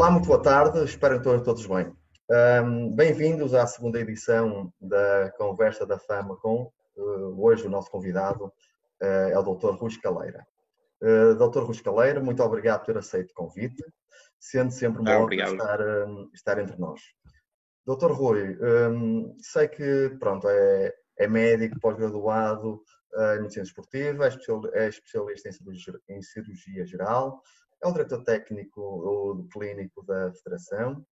Olá, muito boa tarde, espero que estejam todos bem. Bem-vindos à segunda edição da Conversa da Fama com, hoje o nosso convidado é o Dr. Rui Escaleira. Dr. Rui Escaleira, muito obrigado por ter aceito o convite, sendo sempre uma honra Obrigado. estar entre nós. Dr. Rui, sei que pronto, é médico, pós-graduado em medicina esportiva, é especialista em cirurgia geral, é o diretor técnico ou clínico da Federação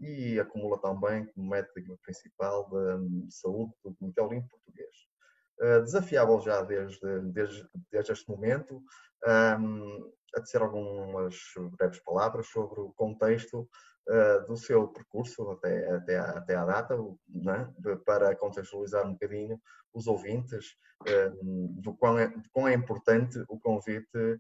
e acumula também como médico principal de saúde do Comitê Olímpico Português. Desafiava-o já desde este momento a dizer algumas breves palavras sobre o contexto do seu percurso até à data, né? Para contextualizar um bocadinho os ouvintes do quão é importante o convite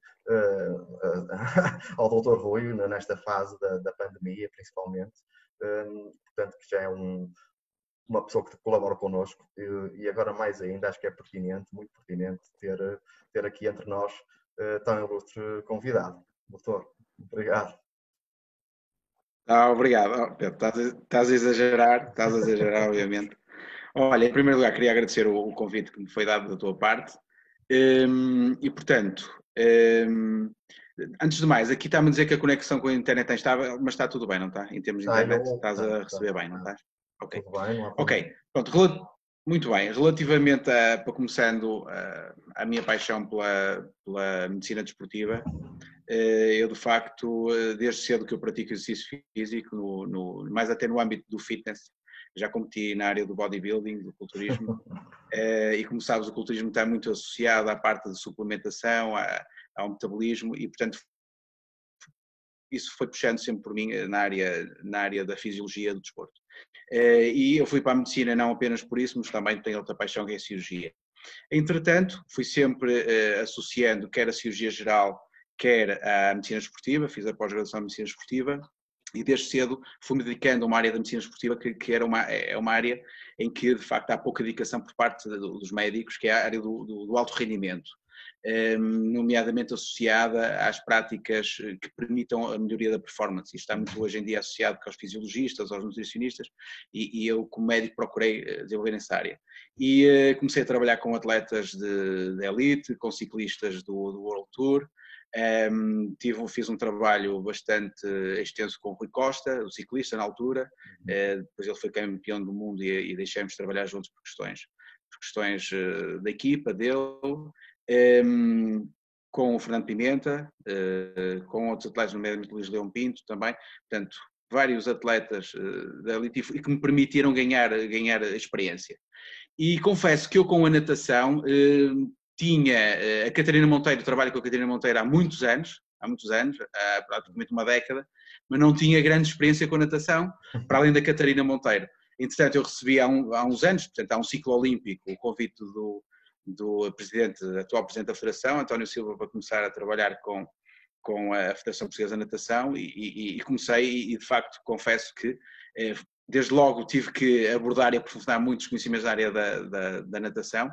ao Dr. Rui nesta fase da pandemia, principalmente. Portanto, que já é uma pessoa que colabora connosco e agora mais ainda acho que é pertinente, muito pertinente ter aqui entre nós tão ilustre convidado. Doutor, obrigado. Obrigado. Pedro, estás a exagerar, obviamente. Olha, em primeiro lugar, queria agradecer o convite que me foi dado da tua parte. E, portanto, antes de mais, aqui está-me a dizer que a conexão com a internet é instável, mas está tudo bem, não está? Em termos de internet, estás a receber bem, não estás? Ok. Tudo bem, não há problema. Ok, pronto, muito bem. Relativamente para começando a minha paixão pela medicina desportiva, eu de facto, desde cedo que eu pratico exercício físico, mais até no âmbito do fitness, já competi na área do bodybuilding, do culturismo, e como sabes o culturismo está muito associado à parte de suplementação, ao metabolismo e portanto isso foi puxando sempre por mim na área da fisiologia do desporto. E eu fui para a medicina não apenas por isso, mas também tenho outra paixão que é a cirurgia. Entretanto, fui sempre associando quer a cirurgia geral, quer a medicina esportiva, fiz a pós-graduação em medicina esportiva e desde cedo fui-me dedicando a uma área da medicina esportiva que é uma área em que de facto há pouca dedicação por parte dos médicos, que é a área do alto rendimento, nomeadamente associada às práticas que permitam a melhoria da performance. Isto está muito hoje em dia associado aos fisiologistas, aos nutricionistas, e eu como médico procurei desenvolver nessa área. E comecei a trabalhar com atletas de elite, com ciclistas do World Tour. Fiz um trabalho bastante extenso com o Rui Costa, o ciclista na altura, depois ele foi campeão do mundo e deixamos de trabalhar juntos por questões da equipa dele, com o Fernando Pimenta, com outros atletas, nomeadamente Luís Leão Pinto também, portanto vários atletas da elite e que me permitiram ganhar experiência. E confesso que eu com a natação tinha a Catarina Monteiro, trabalho com a Catarina Monteiro há muitos anos, há praticamente uma década, mas não tinha grande experiência com a natação, para além da Catarina Monteiro. Entretanto, eu recebi há uns anos, portanto, há um ciclo olímpico, o convite do atual presidente da Federação, António Silva, para começar a trabalhar com a Federação Portuguesa de Natação e comecei e de facto confesso que desde logo tive que abordar e aprofundar muitos conhecimentos da área da natação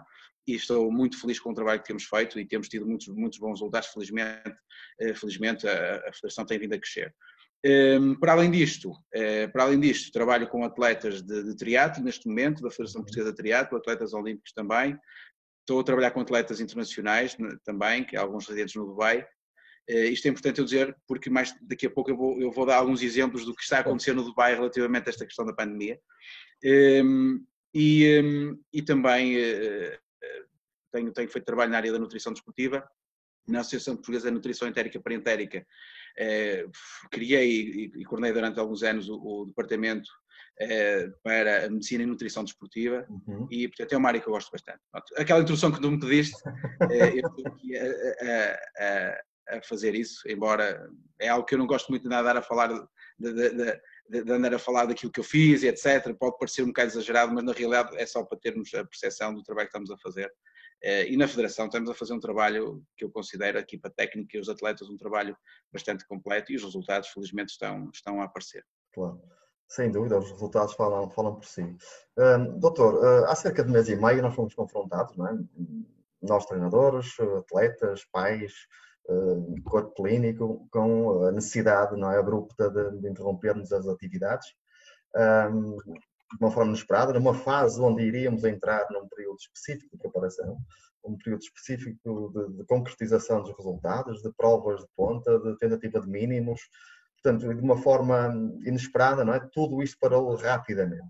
e estou muito feliz com o trabalho que temos feito e temos tido muitos bons resultados, felizmente a Federação tem vindo a crescer. Para além disto, trabalho com atletas de triatlo neste momento, da Federação Portuguesa de Triatlo, atletas olímpicos também. Estou a trabalhar com atletas internacionais também, que há alguns residentes no Dubai. Isto é importante eu dizer, porque mais daqui a pouco eu vou dar alguns exemplos do que está a acontecer no Dubai relativamente a esta questão da pandemia. E também tenho feito trabalho na área da nutrição desportiva, na Associação Portuguesa de Nutrição Entérica e Parentérica. Criei e coordenei durante alguns anos o departamento para a medicina e nutrição desportiva e, portanto, é uma área que eu gosto bastante. Aquela introdução que tu me pediste, eu estou aqui a fazer isso, embora é algo que eu não gosto muito de andar a falar de andar a falar daquilo que eu fiz e etc. Pode parecer um bocado exagerado, mas na realidade é só para termos a percepção do trabalho que estamos a fazer. E na Federação estamos a fazer um trabalho que eu considero, a equipa técnica e os atletas, um trabalho bastante completo e os resultados felizmente estão a aparecer. Claro, sem dúvida, os resultados falam por si. Doutor, há cerca de mês e meio nós fomos confrontados, não é? Nós treinadores, atletas, pais, corpo clínico, com a necessidade, não é, abrupta de interrompermos as atividades, de uma forma inesperada, numa fase onde iríamos entrar num período específico de preparação, um período específico de concretização dos resultados, de provas de ponta, de tentativa de mínimos, portanto, de uma forma inesperada, não é? Tudo isto parou rapidamente.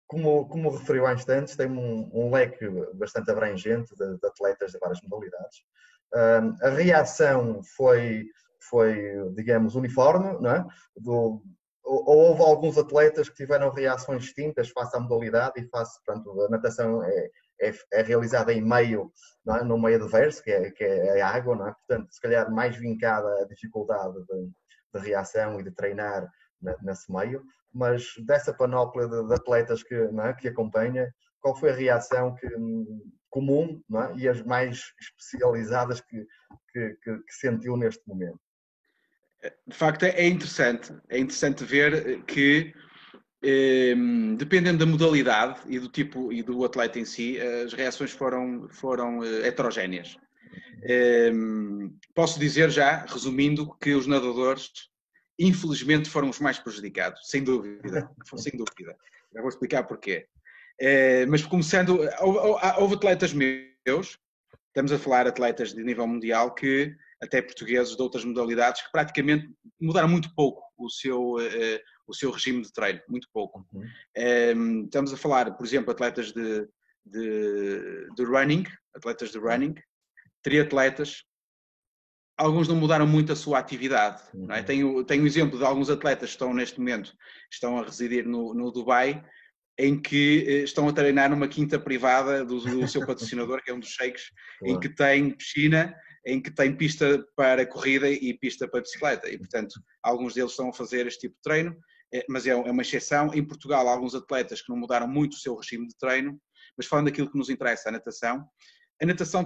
Como referiu há instantes, tem um leque bastante abrangente de atletas de várias modalidades. A reação foi, digamos, uniforme, não é? Houve alguns atletas que tiveram reações distintas face à modalidade e face, portanto, a natação é realizada em meio, não é? No meio adverso, que é a água, não é? Portanto, se calhar mais vincada a dificuldade de reação e de treinar nesse meio, mas dessa panóplia de atletas não é? Que acompanha, qual foi a reação comum, não é? E as mais especializadas que sentiu neste momento? De facto, é interessante ver que, dependendo da modalidade e do tipo e do atleta em si, as reações foram heterogéneas. Posso dizer já, resumindo, que os nadadores, infelizmente, foram os mais prejudicados, sem dúvida. Já vou explicar porquê. Mas começando, houve atletas meus, estamos a falar de atletas de nível mundial, que até portugueses de outras modalidades, que praticamente mudaram muito pouco o seu regime de treino, muito pouco. Estamos a falar, por exemplo, atletas de running, triatletas. Alguns não mudaram muito a sua atividade. Não é? Tenho o exemplo de alguns atletas que estão neste momento a residir no Dubai, em que estão a treinar numa quinta privada do seu patrocinador, que é um dos sheiks, em que tem piscina, em que tem pista para corrida e pista para bicicleta. E, portanto, alguns deles estão a fazer este tipo de treino, mas é uma exceção. Em Portugal, há alguns atletas que não mudaram muito o seu regime de treino, mas falando daquilo que nos interessa, a natação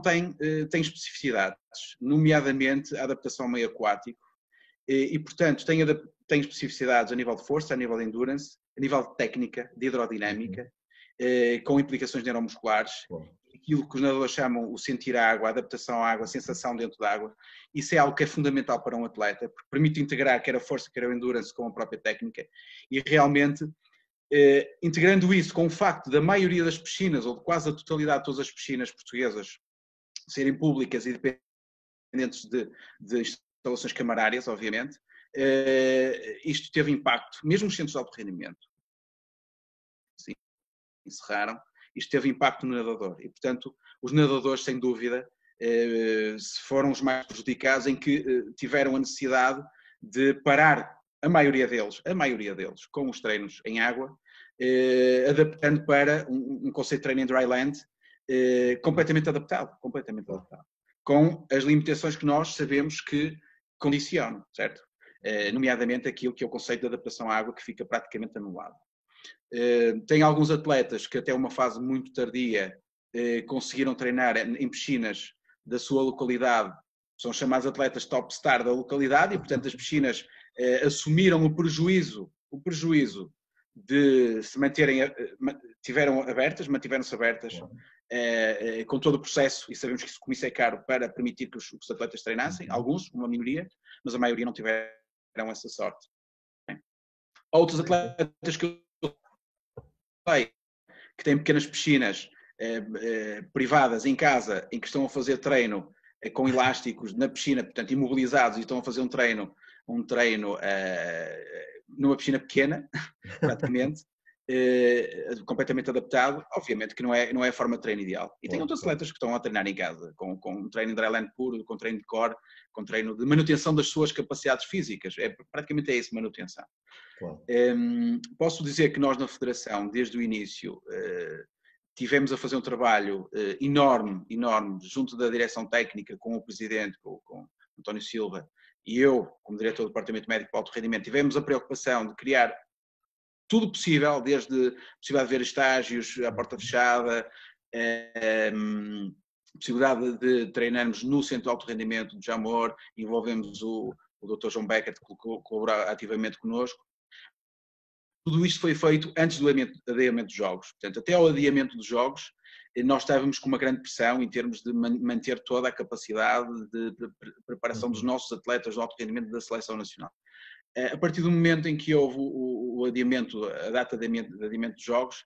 tem especificidades, nomeadamente a adaptação ao meio aquático, e portanto tem especificidades a nível de força, a nível de endurance, a nível de técnica, de hidrodinâmica, com implicações neuromusculares, aquilo que os nadadores chamam o sentir a água, a adaptação à água, a sensação dentro da água. Isso é algo que é fundamental para um atleta, porque permite integrar quer a força, quer a endurance com a própria técnica, e realmente integrando isso com o facto da maioria das piscinas, ou de quase a totalidade de todas as piscinas portuguesas, serem públicas e dependentes de instalações camarárias, obviamente, isto teve impacto, mesmo os centros de alto rendimento, sim, encerraram, isto teve impacto no nadador. E, portanto, os nadadores, sem dúvida, foram os mais prejudicados, em que tiveram a necessidade de parar, a maioria deles, com os treinos em água, adaptando para um conceito de treino em dry land completamente adaptado, com as limitações que nós sabemos que condicionam, certo? Nomeadamente aquilo que é o conceito de adaptação à água, que fica praticamente anulado. Tem alguns atletas que até uma fase muito tardia conseguiram treinar em piscinas da sua localidade, são chamados atletas top star da localidade, e portanto as piscinas assumiram o prejuízo de se mantiveram-se abertas com todo o processo, e sabemos que isso é caro, para permitir que os atletas treinassem, alguns, uma minoria, mas a maioria não tiveram essa sorte. Outros atletas que eu sei que têm pequenas piscinas privadas em casa, em que estão a fazer treino com elásticos na piscina, portanto imobilizados, e estão a fazer um treino numa piscina pequena, praticamente, completamente adaptado, obviamente que não é a forma de treino ideal. E tem outros atletas que estão a treinar em casa, com um treino de dryland puro, com treino de core, com treino de manutenção das suas capacidades físicas. Praticamente é isso, manutenção. Claro. Posso dizer que nós na Federação, desde o início, tivemos a fazer um trabalho enorme, junto da direção técnica, com o Presidente, com António Silva, e eu, como Diretor do Departamento Médico para o Alto Rendimento, tivemos a preocupação de criar tudo possível, desde a possibilidade de ver estágios à porta fechada, possibilidade de treinarmos no Centro de Alto Rendimento do Jamor, envolvemos o Dr. João Beckett, que colaborou ativamente connosco. Tudo isto foi feito antes do adiamento dos jogos. Portanto, até ao adiamento dos jogos, nós estávamos com uma grande pressão em termos de manter toda a capacidade de preparação dos nossos atletas de alto rendimento da seleção nacional. A partir do momento em que houve o adiamento, a data de adiamento dos jogos,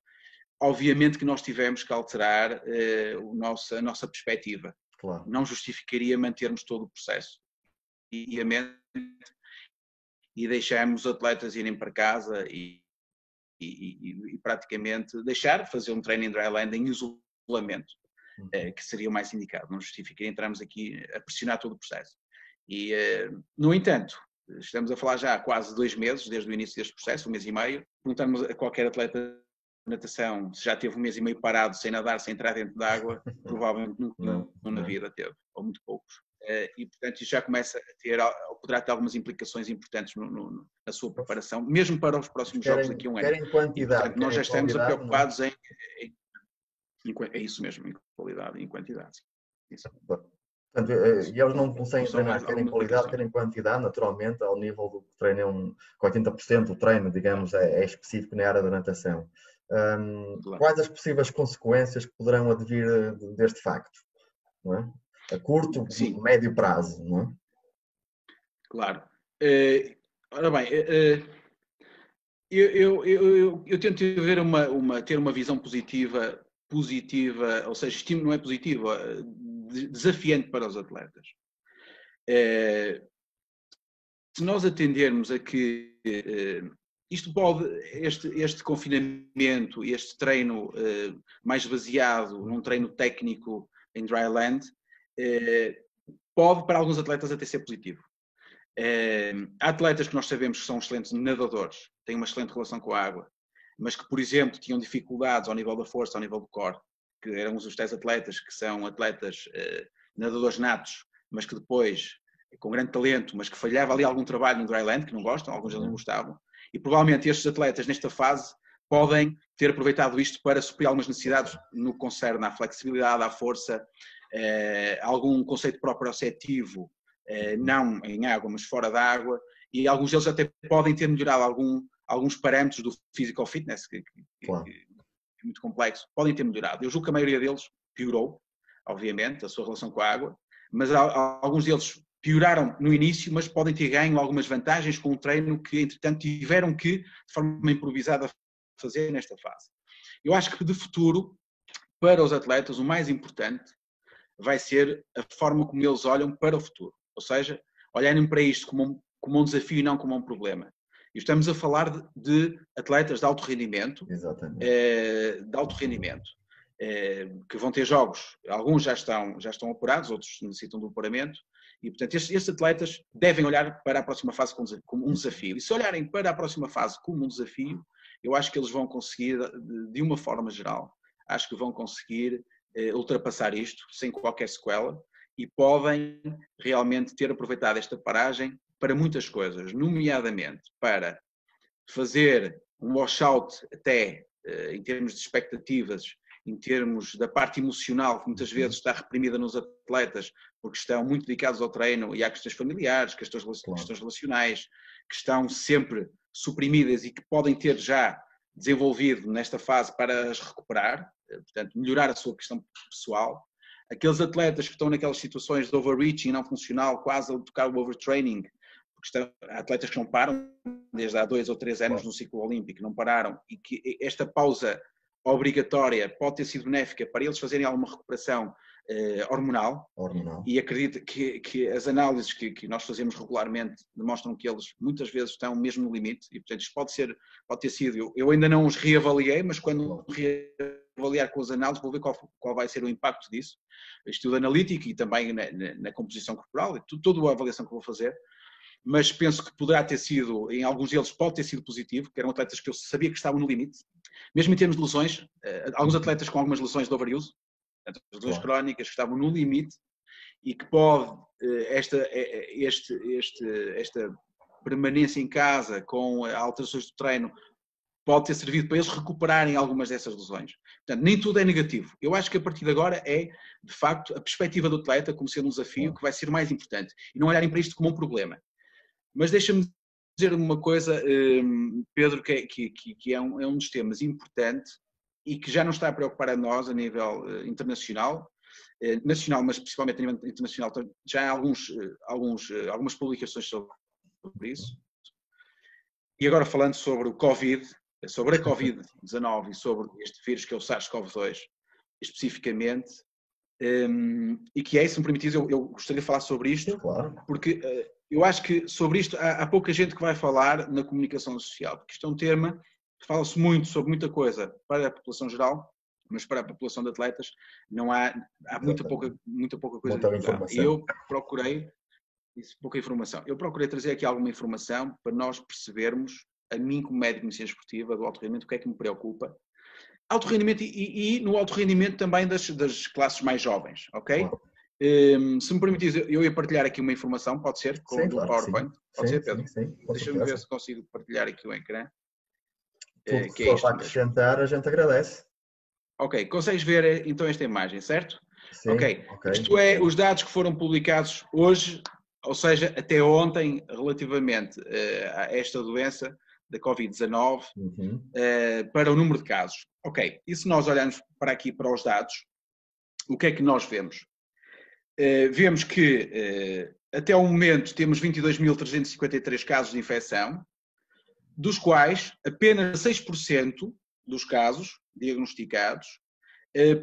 obviamente que nós tivemos que alterar a nossa perspectiva. Claro. Não justificaria mantermos todo o processo. E deixamos os atletas irem para casa e praticamente deixar fazer um treino em dryland em isolamento, que seria o mais indicado. Não justificaria entrarmos aqui a pressionar todo o processo. E, no entanto, estamos a falar já há quase 2 meses, desde o início deste processo, 1 mês e meio. Perguntamos a qualquer atleta de natação se já teve 1 mês e meio parado, sem nadar, sem entrar dentro de água, provavelmente nunca na vida teve, ou muito poucos. E, portanto, isso já começa a ter, ou poderá ter algumas implicações importantes na sua preparação, mesmo para os próximos jogos daqui a um ano. Querem quantidade, e, portanto, nós já estamos preocupados não? É isso mesmo, em qualidade e em quantidade. Isso. Portanto, e eles não conseguem treinar, querem qualidade, querem quantidade, naturalmente, ao nível do que treinam, com 80% do treino, digamos, é específico na área da natação. Claro. Quais as possíveis consequências que poderão advir deste facto? Não é? A curto, sim, médio prazo, não é? Claro. Ora bem, eu tento ter uma visão positiva, ou seja, estímulo não é positivo, desafiante para os atletas. Se nós atendermos a que isto pode, este confinamento, este treino mais baseado num treino técnico em dryland, pode para alguns atletas até ser positivo. Há atletas que nós sabemos que são excelentes nadadores, têm uma excelente relação com a água, mas que, por exemplo, tinham dificuldades ao nível da força, ao nível do core, que eram os tais atletas que são atletas nadadores natos, mas que depois, com grande talento, mas que falhava ali algum trabalho no dryland, que não gostam, alguns não gostavam, e provavelmente estes atletas nesta fase podem ter aproveitado isto para suprir algumas necessidades no que concerne à flexibilidade, à força, algum conceito proprioceptivo, não em água, mas fora da água, e alguns deles até podem ter melhorado alguns parâmetros do physical fitness, que é muito complexo, podem ter melhorado. Eu julgo que a maioria deles piorou, obviamente, a sua relação com a água, mas alguns deles pioraram no início, mas podem ter ganho algumas vantagens com o treino que, entretanto, tiveram que, de forma improvisada, fazer nesta fase. Eu acho que, de futuro, para os atletas, o mais importante vai ser a forma como eles olham para o futuro. Ou seja, olharem para isto como um desafio e não como um problema. E estamos a falar de atletas de alto rendimento, que vão ter jogos. Alguns já estão apurados, outros necessitam de apuramento. E, portanto, estes atletas devem olhar para a próxima fase como um desafio. E se olharem para a próxima fase como um desafio, eu acho que eles vão conseguir, de uma forma geral, acho que vão conseguir ultrapassar isto sem qualquer sequela e podem realmente ter aproveitado esta paragem para muitas coisas, nomeadamente para fazer um washout até em termos de expectativas, em termos da parte emocional, que muitas vezes está reprimida nos atletas, porque estão muito dedicados ao treino e há questões familiares, questões relacionais, que estão sempre suprimidas e que podem ter já desenvolvido nesta fase para as recuperar, portanto, melhorar a sua questão pessoal. Aqueles atletas que estão naquelas situações de overreaching não funcional, quase a tocar o overtraining, porque há atletas que não param, desde há 2 ou 3 anos no ciclo olímpico, não pararam, e que esta pausa obrigatória pode ter sido benéfica para eles fazerem alguma recuperação hormonal. E acredito que as análises que nós fazemos regularmente demonstram que eles muitas vezes estão mesmo no limite, e portanto isto pode ter sido, eu ainda não os reavaliei, mas quando reavaliar com as análises vou ver qual vai ser o impacto disso, estudo analítico e também na composição corporal, e toda a avaliação que vou fazer. Mas penso que poderá ter sido, em alguns deles pode ter sido positivo, que eram atletas que eu sabia que estavam no limite, mesmo em termos de lesões, alguns atletas com algumas lesões de overuse, lesões crónicas que estavam no limite e que pode, esta permanência em casa com alterações do treino pode ter servido para eles recuperarem algumas dessas lesões. Portanto, nem tudo é negativo. Eu acho que a partir de agora é, de facto, a perspectiva do atleta como sendo um desafio que vai ser o mais importante e não olharem para isto como um problema. Mas deixa-me dizer uma coisa, Pedro, que é um dos temas importantes e que já não está a preocupar a nós a nível internacional, nacional, mas principalmente a nível internacional, já há algumas publicações sobre isso. E agora falando sobre o Covid, sobre a Covid-19 e sobre este vírus que é o SARS-CoV-2, especificamente, e que é, se me permitis, eu gostaria de falar sobre isto, claro. porque eu acho que sobre isto há pouca gente que vai falar na comunicação social, porque isto é um tema que fala-se muito sobre muita coisa para a população geral, mas para a população de atletas não há muita pouca coisa divulgada. E eu procurei pouca informação. Eu procurei trazer aqui alguma informação para nós percebermos, a mim como médico de medicina esportiva, do alto rendimento, o que é que me preocupa. Alto rendimento e no alto rendimento também das classes mais jovens, ok? Claro. Se me permitis, eu ia partilhar aqui uma informação, pode ser? Sim, Do claro, PowerPoint? Pode ser, Pedro? Sim, Deixa-me ver se consigo partilhar aqui o ecrã. Tudo que for para acrescentar, a gente agradece. Ok, consegues ver então esta imagem, certo? Sim, ok. Isto é os dados que foram publicados hoje, ou seja, até ontem, relativamente a esta doença da Covid-19, para o número de casos. Ok, e se nós olharmos para aqui para os dados, o que é que nós vemos? Vemos que até o momento temos 22.353 casos de infecção, dos quais apenas 6% dos casos diagnosticados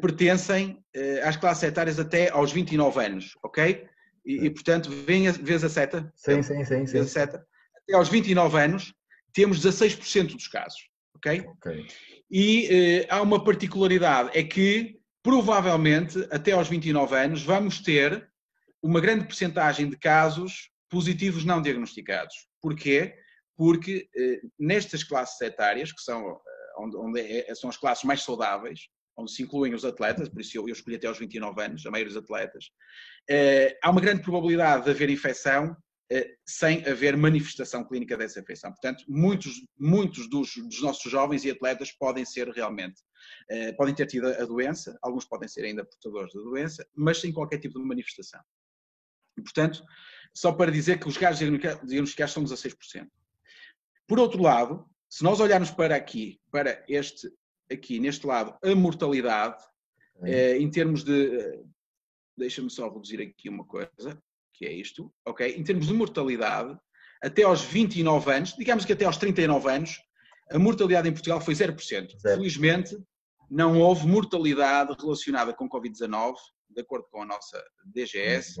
pertencem às classes etárias até aos 29 anos, ok? E portanto, vês a seta? Sim. Vês a seta? Até aos 29 anos temos 16% dos casos, ok? E há uma particularidade, é que provavelmente até aos 29 anos vamos ter uma grande percentagem de casos positivos não diagnosticados. Porquê? Porque nestas classes etárias, que são, são as classes mais saudáveis, onde se incluem os atletas, por isso eu escolhi até aos 29 anos, a maioria dos atletas, há uma grande probabilidade de haver infecção sem haver manifestação clínica dessa infecção. Portanto, muitos dos nossos jovens e atletas podem ser realmente, podem ter tido a doença, alguns podem ser ainda portadores da doença, mas sem qualquer tipo de manifestação. E, portanto, só para dizer que os casos diagnosticados são 16%. Por outro lado, se nós olharmos para aqui, para aqui neste lado, a mortalidade, em termos de... Deixa-me só reduzir aqui uma coisa, que é isto, ok? Em termos de mortalidade, até aos 29 anos, digamos que até aos 39 anos, a mortalidade em Portugal foi 0%. Felizmente, não houve mortalidade relacionada com Covid-19, de acordo com a nossa DGS,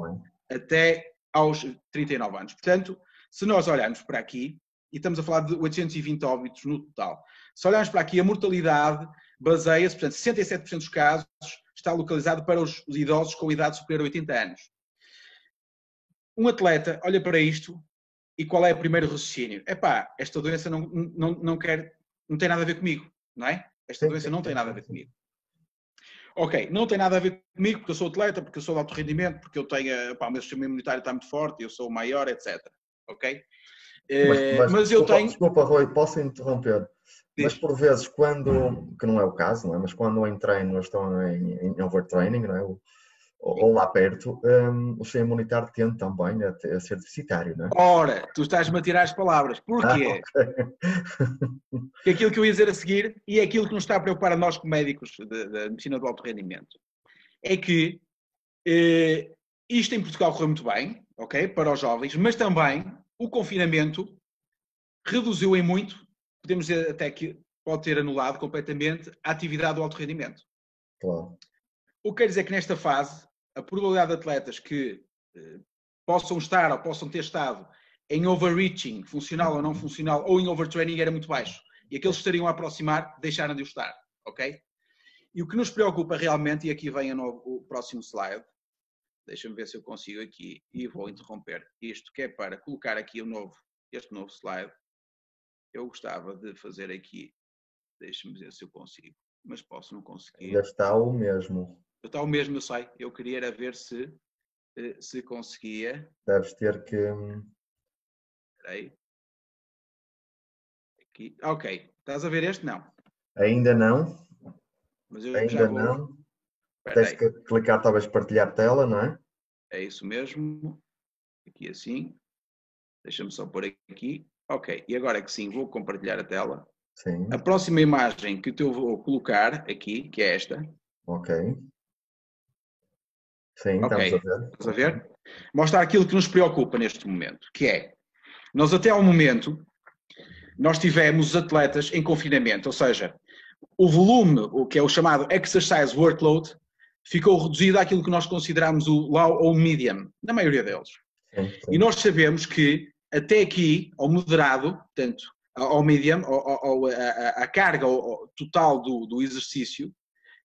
até aos 39 anos. Portanto, se nós olharmos para aqui, e estamos a falar de 820 óbitos no total, se olharmos para aqui, a mortalidade baseia-se, portanto, 67% dos casos está localizado para os idosos com idade superior a 80 anos. Um atleta olha para isto e qual é o primeiro raciocínio? Epá, esta doença não tem nada a ver comigo, não é? Esta doença não tem nada a ver comigo. Ok, não tem nada a ver comigo porque eu sou atleta, porque eu sou de alto rendimento, porque eu tenho, o meu sistema imunitário está muito forte, eu sou o maior, etc. Ok? Mas eu tenho... Desculpa, Rui, posso interromper? Mas por vezes, que não é o caso, não é? Mas quando em treino estão em overtraining, não é? Ou lá perto, o sistema imunitário tende também a ser deficitário, não é? Ora, tu estás-me a tirar as palavras. Porquê? Porque aquilo que eu ia dizer a seguir, e é aquilo que nos está a preocupar a nós como médicos da medicina do alto rendimento, é que isto em Portugal correu muito bem, ok? Para os jovens, mas também o confinamento reduziu em muito, podemos dizer até que pode ter anulado completamente a atividade do alto rendimento. Claro. O que quer dizer que nesta fase, a probabilidade de atletas que possam estar ou possam ter estado em overreaching, funcional ou não funcional, ou em overtraining era muito baixo. E aqueles que estariam a aproximar deixaram de o estar, ok? E o que nos preocupa realmente, e aqui vem o próximo slide, deixa-me ver se eu consigo aqui, e vou interromper isto, que é para colocar aqui este novo slide. Eu gostava de fazer aqui, deixa-me ver se eu consigo, mas posso não conseguir. Ainda está o mesmo. Está o mesmo, eu sei. Eu queria era ver se conseguia. Deves ter que... Espera aí. Aqui. Ok. Estás a ver este? Não. Ainda não. Mas eu Ainda já vou... não. Tens que clicar talvez partilhar tela, não é? É isso mesmo. Aqui assim. Deixa-me só pôr aqui. Ok. E agora é que sim, vou compartilhar a tela. Sim. A próxima imagem que eu vou colocar aqui, que é esta. Ok. Sim, Ok, estamos a ver. estás a ver? Mostra aquilo que nos preocupa neste momento, que é, nós até ao momento, nós tivemos os atletas em confinamento, ou seja, o volume, o que é o chamado exercise workload, ficou reduzido àquilo que nós consideramos o low ou medium, na maioria deles. Sim, E sim. nós sabemos que até aqui, ao moderado, portanto, ao medium, a carga total do exercício,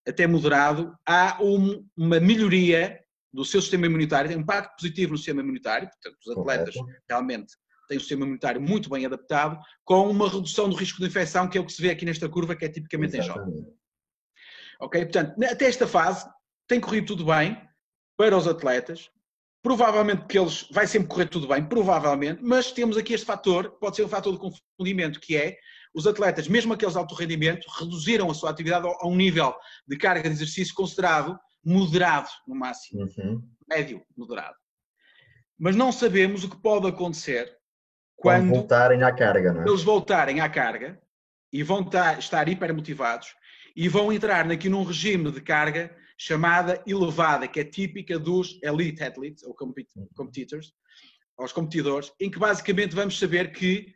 até moderado, há uma melhoria do seu sistema imunitário, tem um impacto positivo no sistema imunitário, portanto, os atletas Correto. realmente têm um sistema imunitário muito bem adaptado, com uma redução do risco de infecção, que é o que se vê aqui nesta curva, que é tipicamente em jovem. Exatamente. Ok? Portanto, até esta fase, tem corrido tudo bem para os atletas. Provavelmente que eles vai sempre correr tudo bem, provavelmente, mas temos aqui este fator, pode ser um fator de confundimento, que é os atletas, mesmo aqueles de alto rendimento, reduziram a sua atividade a um nível de carga de exercício considerado moderado, no máximo. Médio, moderado. Mas não sabemos o que pode acontecer Quando quando voltarem à carga, não é? eles voltarem à carga e vão estar hipermotivados e vão entrar aqui num regime de carga chamada elevada, que é típica dos elite athletes, ou competitors, aos competidores, em que basicamente vamos saber que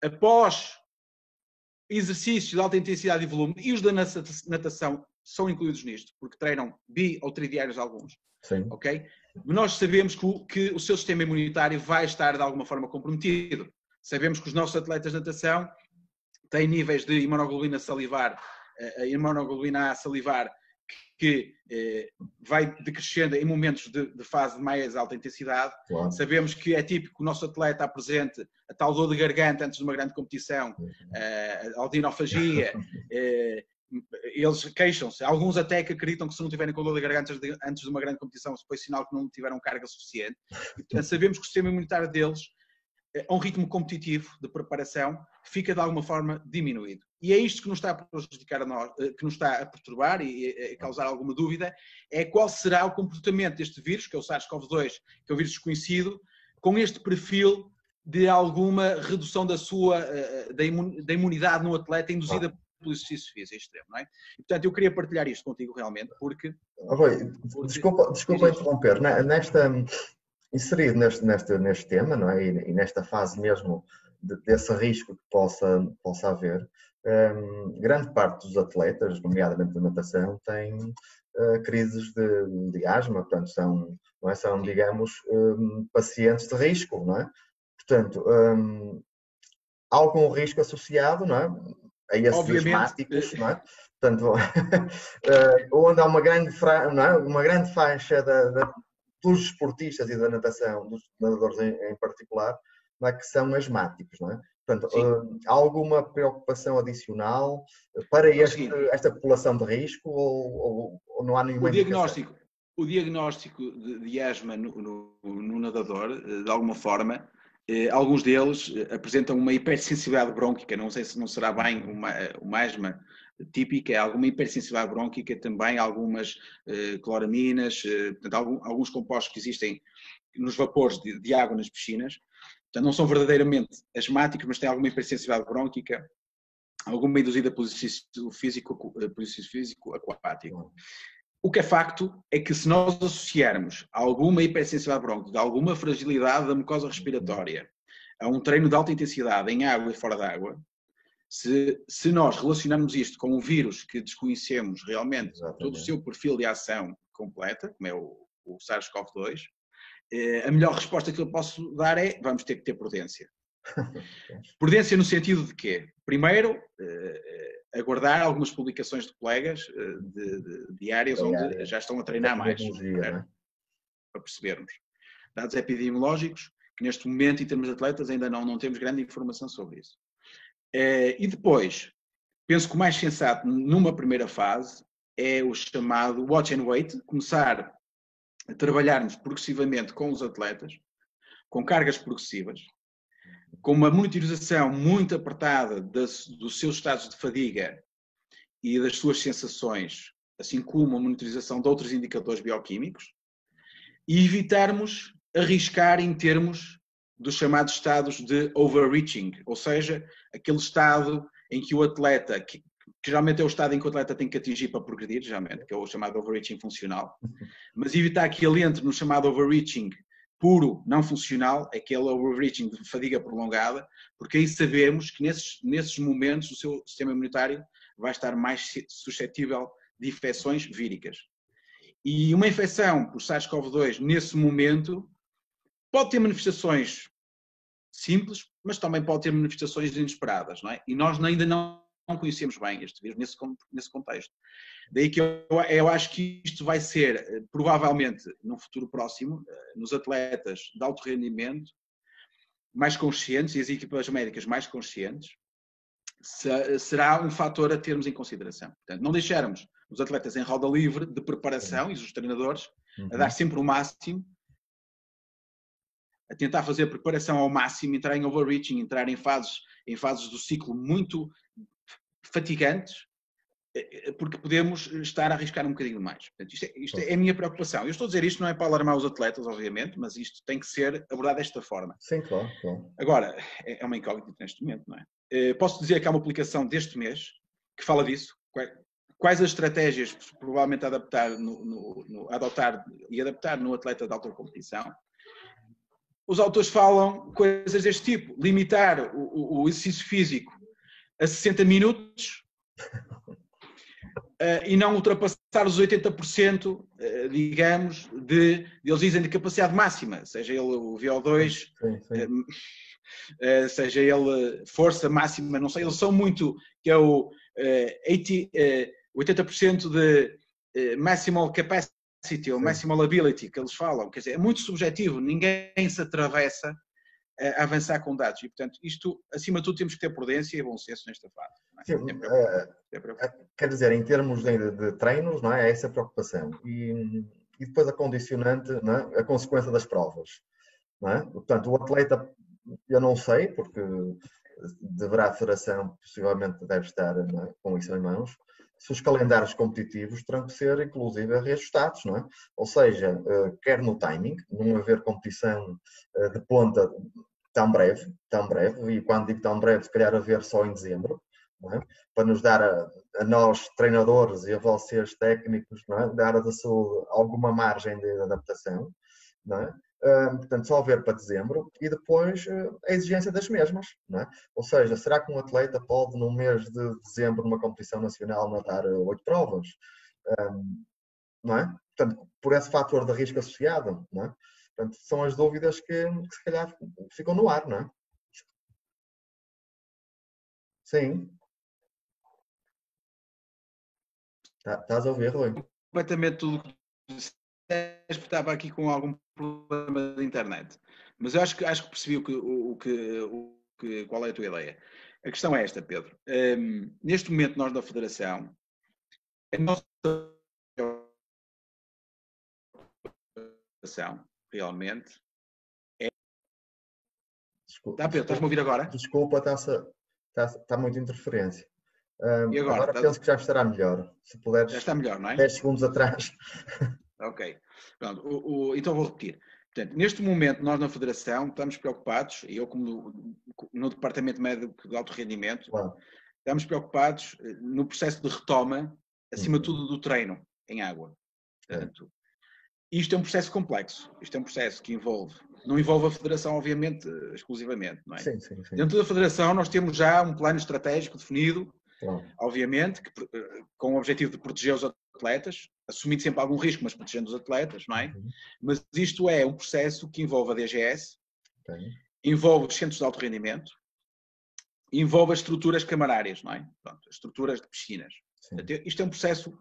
após exercícios de alta intensidade e volume, e os da natação são incluídos nisto, porque treinam ou tridiários alguns, Sim. ok? Nós sabemos que o seu sistema imunitário vai estar de alguma forma comprometido. Sabemos que os nossos atletas de natação têm níveis de imunoglobulina salivar, a imunoglobulina A salivar, que vai decrescendo em momentos de fase de mais alta intensidade. Claro. Sabemos que é típico que o nosso atleta apresente a tal dor de garganta antes de uma grande competição, a aldinofagia, eles queixam-se. Alguns até que acreditam que se não tiverem com dor de garganta antes de uma grande competição, foi sinal que não tiveram carga suficiente. E, portanto, sabemos que o sistema imunitário deles, a um ritmo competitivo de preparação, fica de alguma forma diminuído. E é isto que nos está a prejudicar a nós, que nos está a perturbar e a causar alguma dúvida, é qual será o comportamento deste vírus, que é o SARS-CoV-2, que é o vírus desconhecido, com este perfil de alguma redução da imunidade no atleta induzida pelo exercício físico extremo, não é? E, portanto, eu queria partilhar isto contigo realmente, porque... Rui, desculpa interromper. Inserido neste tema, não é? E nesta fase mesmo desse risco que possa haver, grande parte dos atletas, nomeadamente da natação, têm crises de asma, portanto, são digamos, pacientes de risco, não é? Portanto, há algum risco associado, não é? A esses asmáticos, não é? Portanto, onde há uma grande faixa dos esportistas e da natação, dos nadadores em particular, não é, que são asmáticos, não é? Portanto, há alguma preocupação adicional para esta população de risco ou não há nenhuma indicação? O diagnóstico de asma no nadador, de alguma forma, alguns deles apresentam uma hipersensibilidade brônquica, não sei se não será bem uma asma típica, alguma hipersensibilidade brônquica, também algumas cloraminas, portanto, alguns compostos que existem nos vapores de água nas piscinas, portanto, não são verdadeiramente asmáticos, mas têm alguma hipersensibilidade brônquica, alguma induzida por exercício físico aquático. O que é facto é que se nós associarmos alguma hipersensibilidade brônquica, alguma fragilidade da mucosa respiratória a um treino de alta intensidade em água e fora d'água, se nós relacionarmos isto com um vírus que desconhecemos realmente todo o seu perfil de ação completa, como é o SARS-CoV-2, a melhor resposta que eu posso dar é: vamos ter que ter prudência. Prudência no sentido de quê? Primeiro, aguardar algumas publicações de colegas diárias onde já estão a treinar mais, para percebermos. Dados epidemiológicos, que neste momento, em termos de atletas, ainda não temos grande informação sobre isso. E depois, penso que o mais sensato numa primeira fase é o chamado watch and wait, começar a trabalharmos progressivamente com os atletas, com cargas progressivas, com uma monitorização muito apertada dos seus estados de fadiga e das suas sensações, assim como a monitorização de outros indicadores bioquímicos, e evitarmos arriscar em termos dos chamados estados de overreaching, ou seja, aquele estado em que o atleta, que geralmente é o estado em que o atleta tem que atingir para progredir, geralmente, que é o chamado overreaching funcional, mas evitar que ele entre no chamado overreaching puro, não funcional, aquele overreaching de fadiga prolongada, porque aí sabemos que nesses momentos o seu sistema imunitário vai estar mais suscetível de infecções víricas. E uma infecção por SARS-CoV-2 nesse momento pode ter manifestações simples, mas também pode ter manifestações inesperadas, não é? E nós ainda não conhecemos bem este vírus nesse contexto. Daí que eu acho que isto vai ser, provavelmente, num futuro próximo, nos atletas de alto rendimento, mais conscientes, e as equipas médicas mais conscientes, será um fator a termos em consideração. Portanto, não deixarmos os atletas em roda livre de preparação, e os treinadores, a dar sempre o máximo, a tentar fazer a preparação ao máximo, entrar em overreaching, entrar em fases do ciclo muito fatigantes, porque podemos estar a arriscar um bocadinho mais. Portanto, isto é a minha preocupação. Eu estou a dizer isto não é para alarmar os atletas, obviamente, mas isto tem que ser abordado desta forma. Sim, claro. Agora, é uma incógnita neste momento, não é? Posso dizer que há uma aplicação deste mês que fala disso. Quais as estratégias provavelmente adotar e adaptar no atleta de alta competição? Os autores falam coisas deste tipo. Limitar o exercício físico a 60 minutos e não ultrapassar os 80%, digamos, eles dizem de capacidade máxima, seja ele o VO2, seja ele força máxima, não sei, eles são muito, que é o 80% de maximal capacity ou maximal ability, que eles falam, quer dizer, é muito subjetivo, ninguém se atravessa a avançar com dados e, portanto, isto, acima de tudo, temos que ter prudência e bom senso nesta fase. Sim, quer dizer, em termos de treinos, não é? Essa a preocupação. E depois a condicionante, não é? A consequência das provas. Não é? Portanto, o atleta, eu não sei, porque a federação possivelmente deve estar, não é, com isso em mãos, se os calendários competitivos terão que ser, inclusive, reajustados, não é? Ou seja, quer no timing, não haver competição de ponta tão breve, e quando digo tão breve, se calhar haver só em dezembro, não é? Para nos dar a nós, treinadores, e a vocês, técnicos, não é? Da área da saúde, alguma margem de adaptação, não é? Portanto, só haver para dezembro e depois a exigência das mesmas, não é? Ou seja, será que um atleta pode, no mês de dezembro, numa competição nacional, nadar 8 provas? Não é? Portanto, por esse fator de risco associado, não é? Portanto, são as dúvidas que se calhar ficam no ar, não é? Sim. Estás a ouvir, Rui? Completamente tudo estava aqui com algum problema de internet, mas eu acho que percebi qual é a tua ideia. A questão é esta, Pedro. Neste momento, nós da Federação, a nossa preocupação realmente é... Desculpa, Pedro, estás-me a ouvir agora? Desculpa, está muita interferência. E agora penso que já estará melhor. Se puderes, já está melhor, não é? 10 segundos atrás. Ok. Pronto, então vou repetir. Portanto, neste momento, nós na Federação estamos preocupados, e eu como no Departamento Médico de Alto Rendimento, Claro. Estamos preocupados no processo de retoma, acima de tudo do treino em água. Portanto, isto é um processo complexo. Isto é um processo que não envolve a Federação, obviamente, exclusivamente, não é? Sim. Dentro da Federação nós temos já um plano estratégico definido, obviamente, com o objetivo de proteger os atletas, assumindo sempre algum risco, mas protegendo os atletas, não é? Mas isto é um processo que envolve a DGS, envolve os centros de alto rendimento, envolve as estruturas camarárias, não é? Pronto, as estruturas de piscinas. Portanto, isto é um processo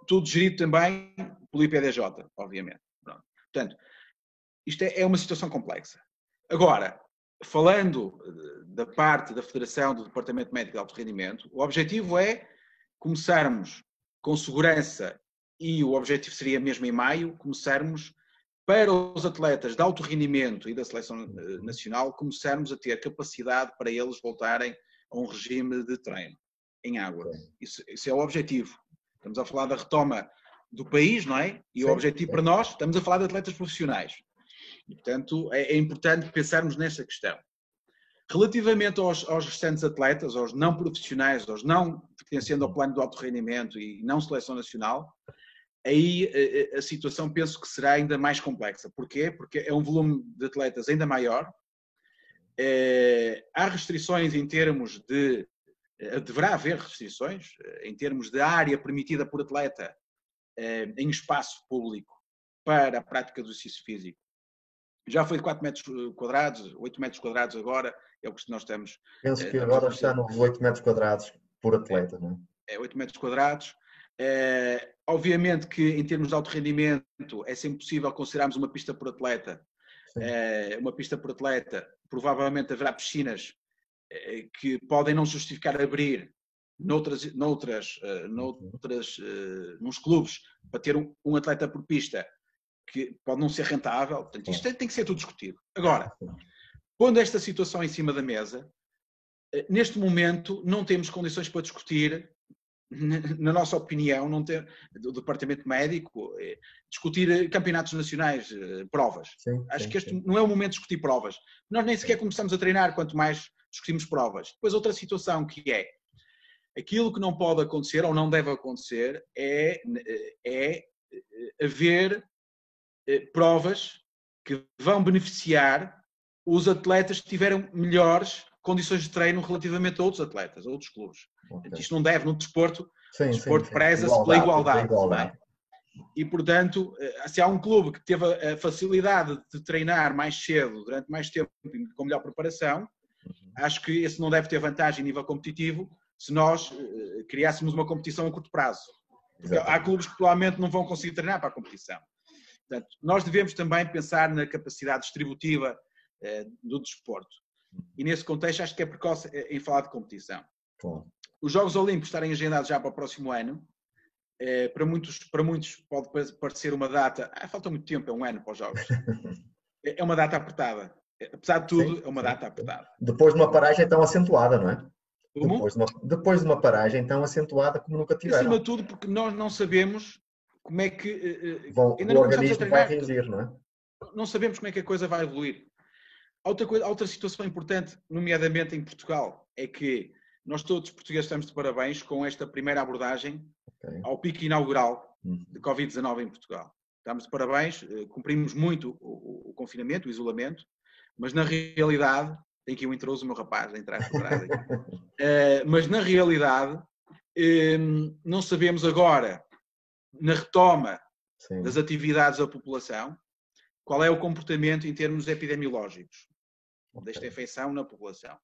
tudo gerido também pelo IPDJ, obviamente. Pronto. Portanto, isto é uma situação complexa. Agora, falando da parte da Federação do Departamento Médico de Alto Rendimento, o objetivo é começarmos com segurança, e o objetivo seria mesmo em maio, começarmos para os atletas de alto rendimento e da seleção nacional, começarmos a ter capacidade para eles voltarem a um regime de treino em água. Isso é o objetivo. Estamos a falar da retoma do país, não é? E o objetivo para nós, estamos a falar de atletas profissionais. E, portanto, é importante pensarmos nessa questão. Relativamente aos restantes atletas, aos não profissionais, aos não pertencendo ao plano do alto rendimento e não seleção nacional, aí a situação penso que será ainda mais complexa. Porquê? Porque é um volume de atletas ainda maior. Há restrições em termos de... Deverá haver restrições em termos de área permitida por atleta em espaço público para a prática do exercício físico. Já foi de 4 metros quadrados, 8 metros quadrados agora, é o que nós estamos... Penso que agora está nos 8 metros quadrados por atleta, não é? 8 metros quadrados. Obviamente que em termos de alto rendimento é sempre possível considerarmos uma pista por atleta. Uma pista por atleta, provavelmente haverá piscinas que podem não justificar abrir nos clubes para ter um atleta por pista, que pode não ser rentável. Portanto, isto tem que ser tudo discutido. Agora, pondo esta situação em cima da mesa, neste momento não temos condições para discutir, na nossa opinião, do departamento médico, discutir campeonatos nacionais, provas. Acho que este não é o momento de discutir provas. Nós nem sequer começamos a treinar, quanto mais discutimos provas. Depois outra situação que é, aquilo que não pode acontecer ou não deve acontecer é haver provas que vão beneficiar os atletas que tiveram melhores condições de treino relativamente a outros atletas, a outros clubes. Isto não deve, no desporto, o desporto preza-se pela igualdade. Não é? E, portanto, se há um clube que teve a facilidade de treinar mais cedo, durante mais tempo e com melhor preparação, acho que esse não deve ter vantagem a nível competitivo se nós criássemos uma competição a curto prazo. Porque há clubes que provavelmente não vão conseguir treinar para a competição. Portanto, nós devemos também pensar na capacidade distributiva do desporto. E nesse contexto acho que é precoce em falar de competição. Os Jogos Olímpicos estarem agendados já para o próximo ano, para muitos pode parecer uma data... falta muito tempo, é um ano para os Jogos. É uma data apertada. Apesar de tudo, é uma data apertada. Depois de uma paragem tão acentuada, não é? Como? Depois de uma paragem tão acentuada como nunca tiveram. Acima de tudo, porque nós não sabemos como é que... o organismo vai reagir, não é? Não sabemos como é que a coisa vai evoluir. Outra situação importante, nomeadamente em Portugal, é que nós todos portugueses estamos de parabéns com esta primeira abordagem ao pico inaugural de Covid-19 em Portugal. Estamos de parabéns, cumprimos muito o confinamento, o isolamento, mas na realidade, tem aqui um intruso, o meu rapaz, a entrar por trás aqui. Mas na realidade, não sabemos agora, na retoma das atividades da população, qual é o comportamento em termos epidemiológicos desta infecção na população.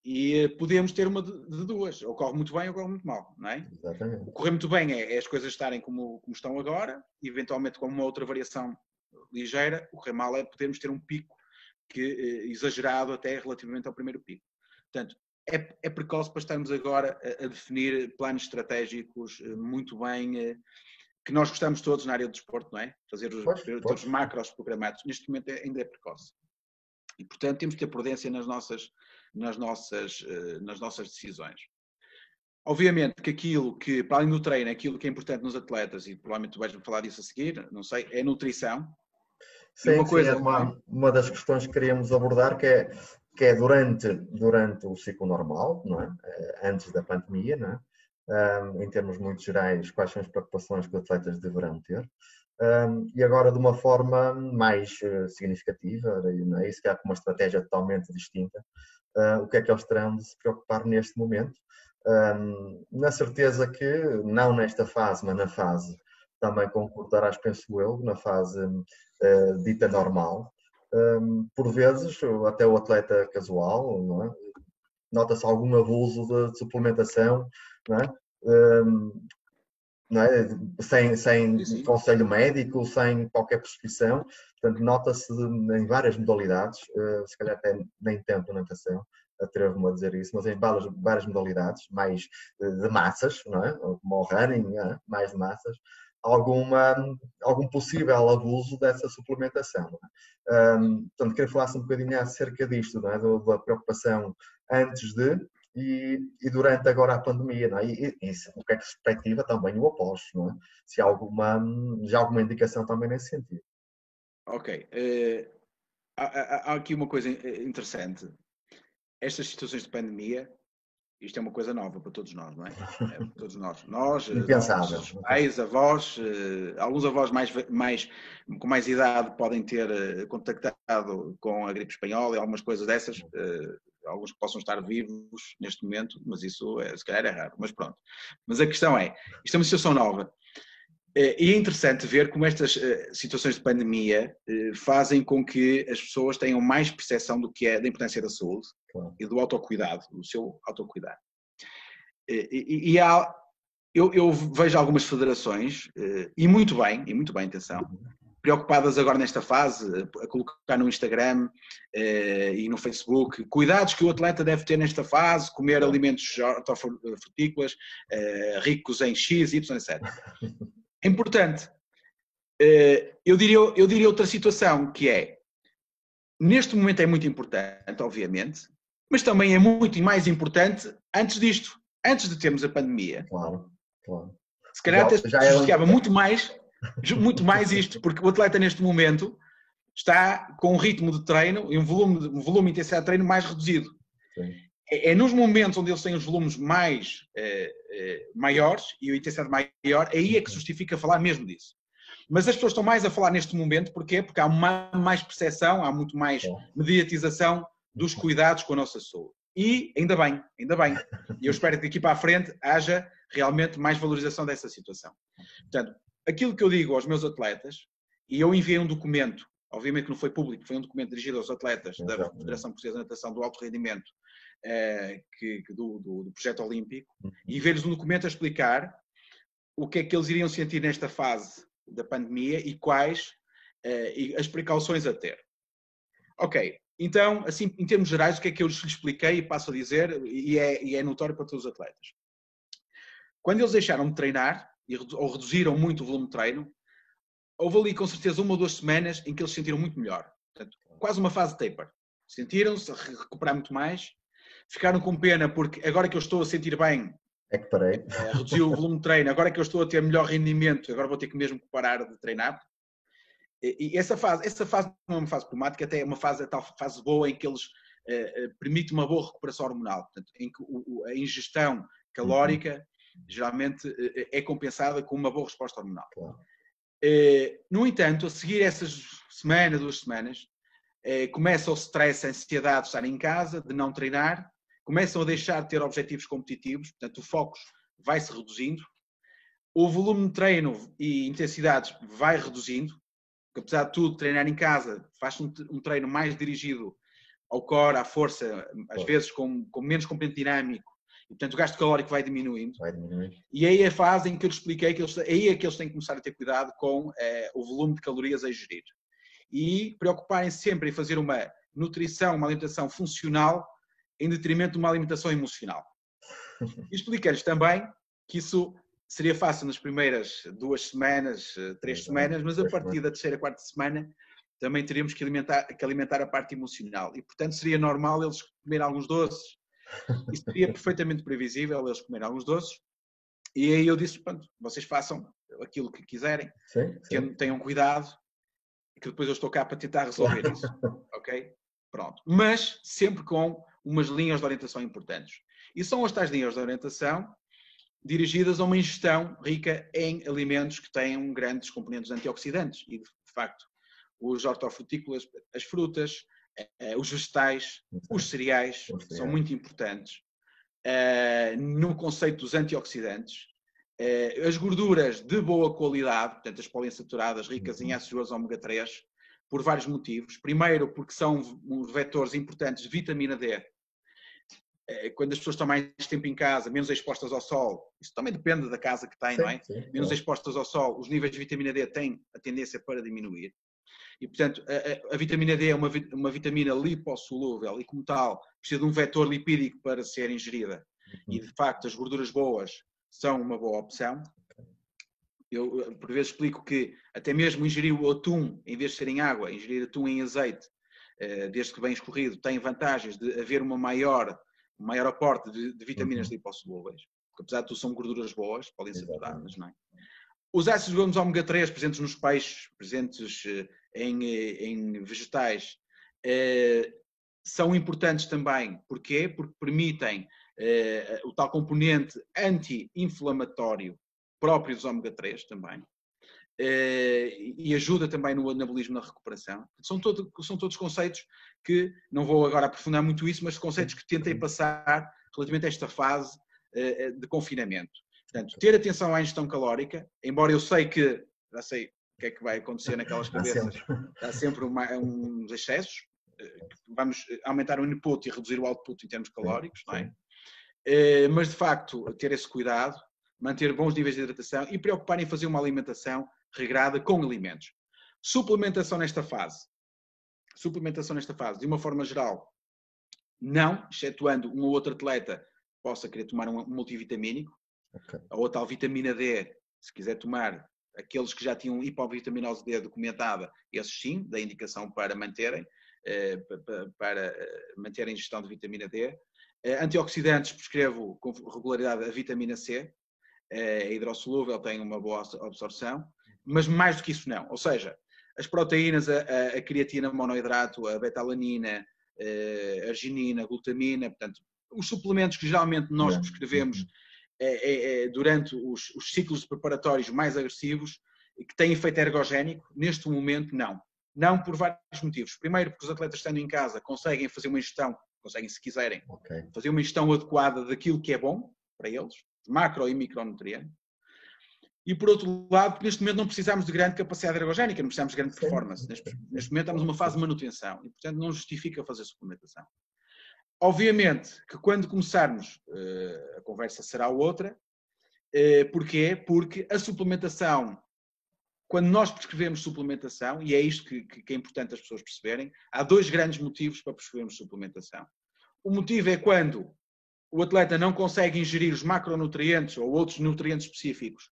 E podemos ter uma de duas. Ocorre muito bem ou ocorre muito mal, não é? Exatamente. Ocorrer muito bem é as coisas estarem como estão agora, eventualmente com uma outra variação ligeira. Ocorrer mal é podermos ter um pico exagerado até relativamente ao primeiro pico. Portanto, é precoce para estarmos agora a definir planos estratégicos muito bem, que nós gostamos todos na área do desporto, não é? Fazer os macros programados. Neste momento ainda é precoce. E, portanto, temos que ter prudência nas nossas decisões. Obviamente que aquilo que, para além do treino, aquilo que é importante nos atletas, e provavelmente tu vais-me falar disso a seguir, não sei, é a nutrição. Sim, é uma das questões que queríamos abordar, que é durante o ciclo normal, não é? Antes da pandemia, não é? Em termos muito gerais, quais são as preocupações que os atletas deverão ter. E agora de uma forma mais significativa, não é? Isso que há com uma estratégia totalmente distinta, o que é que eles terão de se preocupar neste momento, na certeza que, não nesta fase, mas na fase, também concordarás, penso eu, na fase dita normal, por vezes, até o atleta casual, não é? Nota-se algum abuso de suplementação, não é? Não é? Sem conselho médico, sem qualquer prescrição. Portanto, nota-se em várias modalidades, se calhar até nem tanto na natação, atrevo-me a dizer isso, mas em várias modalidades, mais de massas, não é? Como o running, não é? Mais de massas, algum possível abuso dessa suplementação. Não é? Portanto, queria falar um bocadinho acerca disto, não é? Da preocupação antes de e durante agora a pandemia, não é? E o que é que se perspectiva também o após, não é? Se há já alguma indicação também nesse sentido. Ok. Há aqui uma coisa interessante. estas situações de pandemia, isto é uma coisa nova para todos nós, não é? É para todos nós, Impensável. nossos pais, avós, alguns avós com mais idade podem ter contactado com a gripe espanhola e algumas coisas dessas, alguns que possam estar vivos neste momento, mas isso se calhar é raro, mas pronto. Mas a questão é, isto é uma situação nova. E é interessante ver como estas situações de pandemia fazem com que as pessoas tenham mais percepção do que é da importância da saúde, claro, e do autocuidado, do seu autocuidado. Eu vejo algumas federações, e muito bem, atenção, preocupadas agora nesta fase, a colocar no Instagram e no Facebook, cuidados que o atleta deve ter nesta fase, comer alimentos hortofrutícolas, ricos em X, Y, etc. É importante. Eu diria outra situação, que é, neste momento é muito importante, obviamente, mas também é muito mais importante antes disto, antes de termos a pandemia. Claro, claro. Se calhar até se justificava muito mais isto, porque o atleta neste momento está com um ritmo de treino e um volume de intensidade de treino mais reduzido. Sim. É nos momentos onde eles têm os volumes maiores e a intensidade maior, aí é que se justifica falar mesmo disso. Mas as pessoas estão mais a falar neste momento, porquê? Porque há mais percepção, há muito mais mediatização dos cuidados com a nossa saúde. E ainda bem. E eu espero que daqui para a frente haja realmente mais valorização dessa situação. Portanto, aquilo que eu digo aos meus atletas, e eu enviei um documento, obviamente que não foi público, foi um documento dirigido aos atletas da Federação Portuguesa de Natação do Alto Rendimento, do Projeto Olímpico, e ver-lhes um documento a explicar o que é que eles iriam sentir nesta fase da pandemia e quais as precauções a ter. Ok, então, assim, em termos gerais, o que é que eu lhes expliquei e passo a dizer, e é notório para todos os atletas. Quando eles deixaram de treinar, ou reduziram muito o volume de treino, houve ali com certeza 1 ou 2 semanas em que eles se sentiram muito melhor. Portanto, quase uma fase de taper. Sentiram-se a recuperar muito mais, ficaram com pena porque agora que eu estou a sentir bem, é que parei. Reduziu o volume de treino, agora que eu estou a ter melhor rendimento, agora vou ter que mesmo parar de treinar. E essa fase não é uma fase problemática, até é uma fase, a tal fase boa em que eles permitem uma boa recuperação hormonal, portanto, em que a ingestão calórica geralmente é compensada com uma boa resposta hormonal. Claro. No entanto, a seguir essas 2 semanas, começa o stress, a ansiedade de estar em casa, de não treinar, começam a deixar de ter objetivos competitivos, portanto o foco vai-se reduzindo, o volume de treino e intensidades vai reduzindo, porque apesar de tudo, treinar em casa faz um treino mais dirigido ao core, à força, às vezes com menos componente dinâmico, e portanto o gasto calórico vai diminuindo. E aí é a fase em que eu expliquei que aí é que eles têm que começar a ter cuidado com o volume de calorias a ingerir. E preocuparem-se sempre em fazer uma nutrição, uma alimentação funcional, em detrimento de uma alimentação emocional. E expliquei-lhes também que isso seria fácil nas primeiras 2 semanas, 3 semanas, mas a partir da 3ª, 4ª semana também teríamos que alimentar a parte emocional. E, portanto, seria normal eles comerem alguns doces. Isso seria perfeitamente previsível, eles comerem alguns doces. E aí eu disse, pronto, vocês façam aquilo que quiserem, tenham cuidado, que depois eu estou cá para tentar resolver isso. Ok? Pronto. Mas sempre com umas linhas de orientação importantes. E são as tais linhas de orientação dirigidas a uma ingestão rica em alimentos que têm grandes componentes antioxidantes. E, de facto, os hortofrutícolas, as frutas, os vegetais, os cereais são muito importantes. No conceito dos antioxidantes, as gorduras de boa qualidade, portanto, as poliinsaturadas ricas em ácidos graxos ômega 3, por vários motivos. Primeiro, porque são vetores importantes de vitamina D. Quando as pessoas estão mais tempo em casa, menos expostas ao sol, isso também depende da casa que têm, não é? Menos expostas ao sol, os níveis de vitamina D têm a tendência para diminuir. E, portanto, a vitamina D é uma vitamina lipossolúvel e, como tal, precisa de um vetor lipídico para ser ingerida. E, de facto, as gorduras boas são uma boa opção. Eu, por vezes, explico que até mesmo ingerir o atum, em vez de ser em água, ingerir atum em azeite, desde que bem escorrido, tem vantagens de haver um maior aporte de vitaminas lipossolúveis, porque apesar de tudo são gorduras boas, podem ser saturadas, não é? Os ácidos graxos ômega 3 presentes nos peixes, presentes em vegetais, são importantes também. Porquê? Porque permitem o tal componente anti-inflamatório próprio dos ômega 3 também. E ajuda também no anabolismo, na recuperação. São todos conceitos que, não vou agora aprofundar muito isso, mas conceitos que tentei passar relativamente a esta fase de confinamento. Portanto, ter atenção à ingestão calórica, embora eu sei que, já sei o que é que vai acontecer naquelas cabeças, há sempre uns excessos, vamos aumentar o input e reduzir o output em termos calóricos, não é? Mas, de facto, ter esse cuidado, manter bons níveis de hidratação e preocupar em fazer uma alimentação regrada com alimentos. Suplementação nesta fase, de uma forma geral, não, excetuando um ou outro atleta possa querer tomar um multivitamínico, ou a tal vitamina D, se quiser tomar, aqueles que já tinham hipovitaminose D documentada, esses sim, da indicação para manterem a ingestão de vitamina D. Antioxidantes, prescrevo com regularidade a vitamina C, é hidrossolúvel, tem uma boa absorção, mas mais do que isso não. Ou seja, as proteínas, a creatina monoidrato, a betalanina, a arginina, a glutamina, portanto, os suplementos que geralmente nós prescrevemos durante os ciclos preparatórios mais agressivos, que têm efeito ergogénico, neste momento não. Não por vários motivos. Primeiro, porque os atletas estando em casa conseguem fazer uma ingestão, conseguem, se quiserem, fazer uma ingestão adequada daquilo que é bom para eles, macro e micronutrientes. E por outro lado, porque neste momento não precisamos de grande capacidade ergogénica, não precisamos de grande performance. Neste momento estamos numa fase de manutenção e, portanto, não justifica fazer suplementação. Obviamente que quando começarmos, a conversa será outra. Porquê? Porque a suplementação, quando nós prescrevemos suplementação, e é isto que é importante as pessoas perceberem, há dois grandes motivos para prescrevermos suplementação. O motivo é quando o atleta não consegue ingerir os macronutrientes ou outros nutrientes específicos,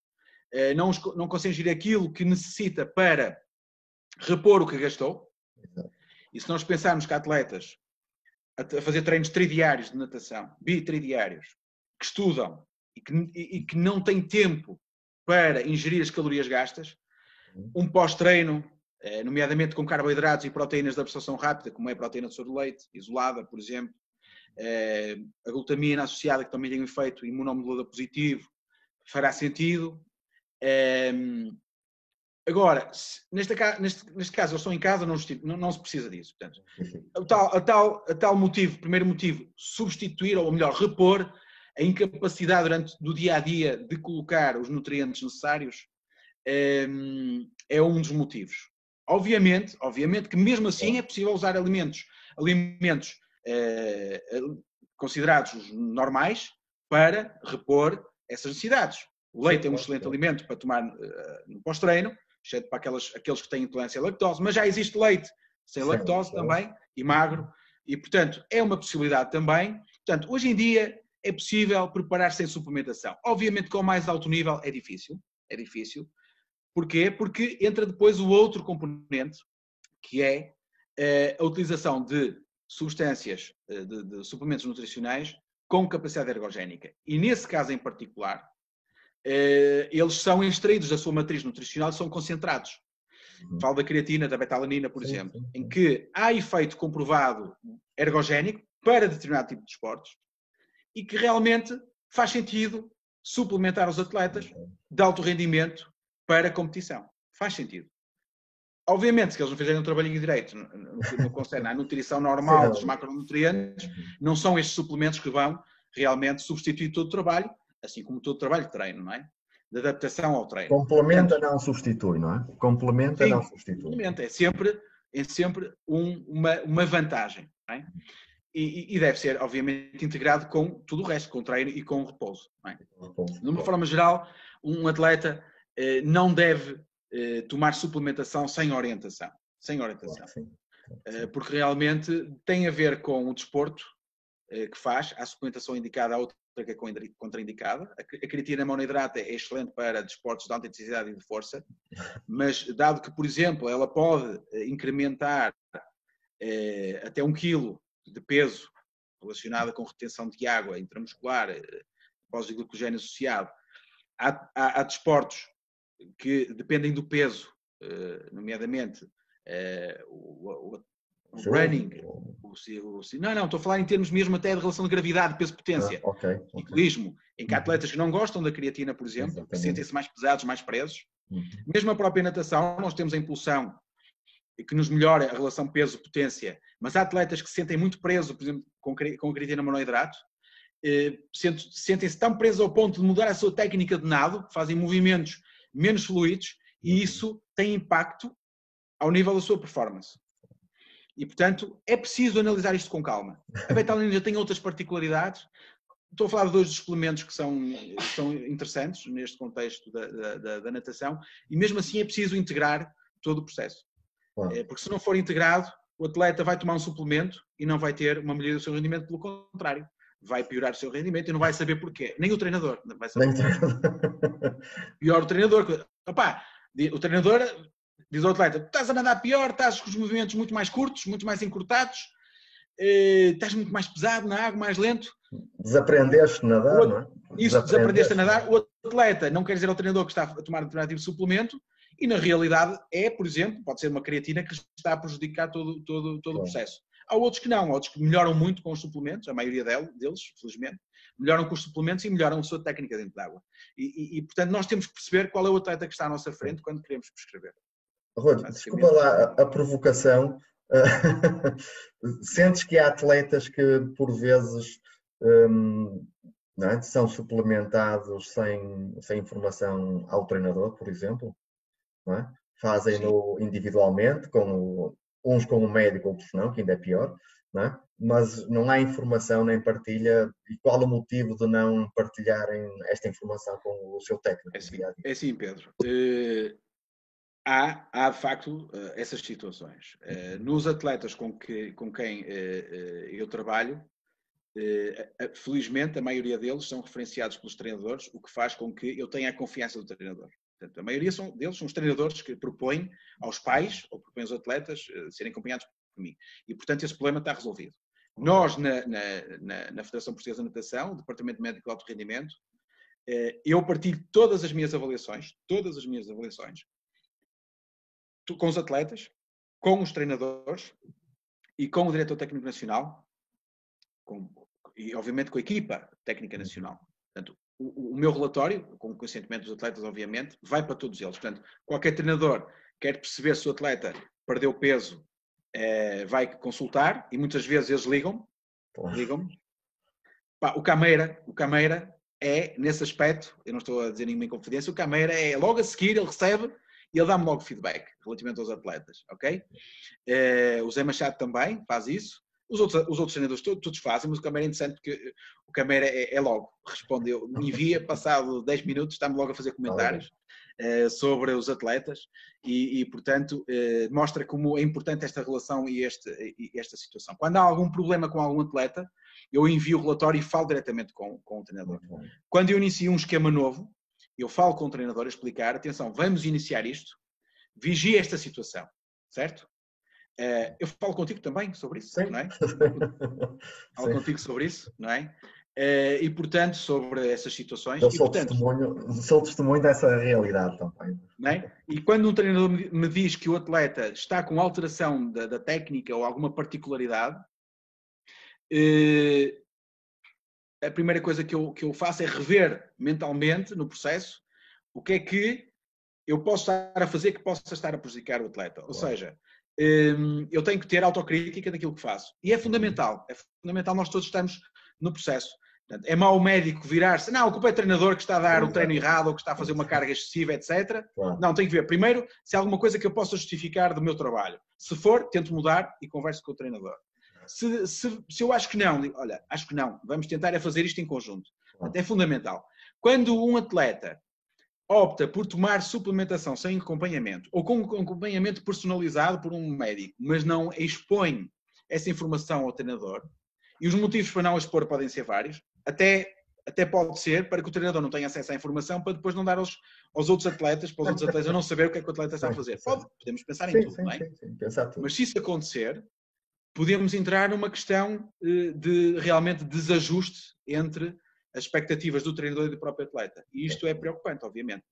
não consegue ingerir aquilo que necessita para repor o que gastou. E se nós pensarmos que há atletas a fazer treinos tridiários de natação, bitridiários, que estudam e que não têm tempo para ingerir as calorias gastas, um pós-treino, nomeadamente com carboidratos e proteínas de absorção rápida, como é a proteína de soro de leite, isolada, por exemplo, a glutamina associada, que também tem um efeito imunomodulador positivo, fará sentido. Agora, neste caso, eles estão em casa, não se precisa disso. Portanto, a tal motivo, primeiro motivo, substituir, ou melhor, repor a incapacidade do dia-a-dia de colocar os nutrientes necessários, é um dos motivos. Obviamente que mesmo assim é possível usar alimentos considerados normais para repor essas necessidades. O leite é um excelente alimento para tomar no pós-treino, exceto para aqueles que têm intolerância à lactose, mas já existe leite sem lactose também, e magro, e portanto é uma possibilidade também. Portanto, hoje em dia é possível preparar sem suplementação. Obviamente que ao mais alto nível é difícil. Porquê? Porque entra depois o outro componente, que é a utilização de substâncias, de suplementos nutricionais com capacidade ergogénica. E nesse caso em particular, eles são extraídos da sua matriz nutricional e são concentrados. Falo da creatina, da betalanina, por exemplo, em que há efeito comprovado ergogénico para determinado tipo de esportes e que realmente faz sentido suplementar os atletas de alto rendimento para a competição. Faz sentido. Obviamente, se eles não fizerem um trabalhinho direito no concerne à nutrição normal dos macronutrientes, não são estes suplementos que vão realmente substituir todo o trabalho, assim como todo o trabalho de treino, não é? De adaptação ao treino. Complementa, não substitui, não é? Complementa, não substitui. Complementa. É sempre uma vantagem, não é? E deve ser, obviamente, integrado com tudo o resto, com o treino e com o repouso. Não é? De uma forma geral, um atleta não deve tomar suplementação sem orientação. Porque realmente tem a ver com o desporto que faz, há suplementação indicada, há outra que é contraindicada. A creatina monoidrata é excelente para desportos de alta intensidade e de força, mas dado que, por exemplo, ela pode incrementar até 1 kg de peso relacionada com retenção de água intramuscular, depósito de glicogênio associado, há desportos que dependem do peso, nomeadamente o running. Não, estou a falar em termos mesmo até de relação de gravidade, peso-potência. Ciclismo, em que há atletas que não gostam da creatina, por exemplo, que sentem-se mais pesados, mais presos. Mesmo a própria natação, nós temos a impulsão que nos melhora a relação peso-potência, mas há atletas que se sentem muito presos, por exemplo, com a creatina monoidrato, sentem-se tão presos ao ponto de mudar a sua técnica de nado, fazem movimentos menos fluidos, e isso tem impacto ao nível da sua performance. E, portanto, é preciso analisar isto com calma. A betalanina tem outras particularidades. Estou a falar de 2 dos suplementos que são interessantes neste contexto da natação, e mesmo assim é preciso integrar todo o processo. Porque se não for integrado, o atleta vai tomar um suplemento e não vai ter uma melhoria do seu rendimento, pelo contrário. Vai piorar o seu rendimento e não vai saber porquê. Nem o treinador vai saber porquê. Pior o treinador. O treinador diz ao atleta: estás a nadar pior, estás com os movimentos muito mais curtos, muito mais encurtados, estás muito mais pesado na água, mais lento. Desaprendeste a nadar, não é? Isso, desaprendeste a nadar. O atleta não quer dizer ao treinador que está a tomar um determinado tipo de suplemento e, na realidade, por exemplo, pode ser uma creatina que está a prejudicar todo o processo. Há outros que não, outros que melhoram muito com os suplementos, a maioria deles, felizmente, melhoram com os suplementos e melhoram a sua técnica dentro da água. E, portanto, nós temos que perceber qual é o atleta que está à nossa frente quando queremos prescrever. Rui, desculpa lá a provocação. Sentes que há atletas que, por vezes, não é, são suplementados sem informação ao treinador, por exemplo? Não é? Fazem-no individualmente, uns com o médico, outros não, que ainda é pior, não é? Mas não há informação nem partilha. E qual o motivo de não partilharem esta informação com o seu técnico? É assim, Pedro. Há de facto essas situações. Nos atletas com quem eu trabalho, felizmente a maioria deles são referenciados pelos treinadores, o que faz com que eu tenha a confiança do treinador. Portanto, a maioria deles são os treinadores que propõem aos pais ou propõem aos atletas serem acompanhados por mim. E, portanto, esse problema está resolvido. Nós, na Federação Portuguesa de Natação, o Departamento Médico de Alto Rendimento, eu partilho todas as minhas avaliações, com os atletas, com os treinadores e com o Diretor Técnico Nacional e, obviamente, com a equipa técnica nacional. Portanto, o meu relatório, com o consentimento dos atletas, obviamente, vai para todos eles. Portanto, qualquer treinador quer perceber se o atleta perdeu peso, vai consultar e muitas vezes eles ligam-me. O Cameira é, nesse aspecto, eu não estou a dizer nenhuma inconfidência, o Cameira é logo a seguir, ele recebe e ele dá-me logo feedback relativamente aos atletas, ok? O Zé Machado também faz isso. Os outros treinadores todos fazem, mas o Cameira é interessante porque o Cameira é logo, respondeu, me envia, passado 10 minutos, está-me logo a fazer comentários sobre os atletas e portanto, mostra como é importante esta relação e esta situação. Quando há algum problema com algum atleta, eu envio o relatório e falo diretamente com o treinador. Quando eu inicio um esquema novo, eu falo com o treinador a explicar, atenção, vamos iniciar isto, vigia esta situação, certo? Eu falo contigo também sobre isso, sim, não é? Falo contigo sobre isso, não é? E, portanto, sobre essas situações... Eu sou testemunho dessa realidade também. Não é? E quando um treinador me diz que o atleta está com alteração da técnica ou alguma particularidade, a primeira coisa que eu faço é rever mentalmente no processo o que é que eu posso estar a fazer que possa estar a prejudicar o atleta. Ou seja, eu tenho que ter autocrítica daquilo que faço. E é fundamental nós todos estamos no processo. Portanto, é mau o médico virar-se, não, o culpa é o treinador que está a dar o treino errado ou que está a fazer uma carga excessiva, etc. Não, tenho que ver primeiro se há alguma coisa que eu possa justificar do meu trabalho. Se for, tento mudar e converso com o treinador. Se eu acho que não, digo, olha, acho que não, vamos tentar fazer isto em conjunto. Portanto, é fundamental. Quando um atleta opta por tomar suplementação sem acompanhamento ou com um acompanhamento personalizado por um médico, mas não expõe essa informação ao treinador, e os motivos para não expor podem ser vários, até pode ser para que o treinador não tenha acesso à informação para depois não dar aos outros atletas, para os outros atletas não saber o que é que o atleta está a fazer. Podemos pensar em tudo, não é? Sim, pensar tudo. Mas se isso acontecer, podemos entrar numa questão de realmente desajuste entre as expectativas do treinador e do próprio atleta. E isto é preocupante, obviamente.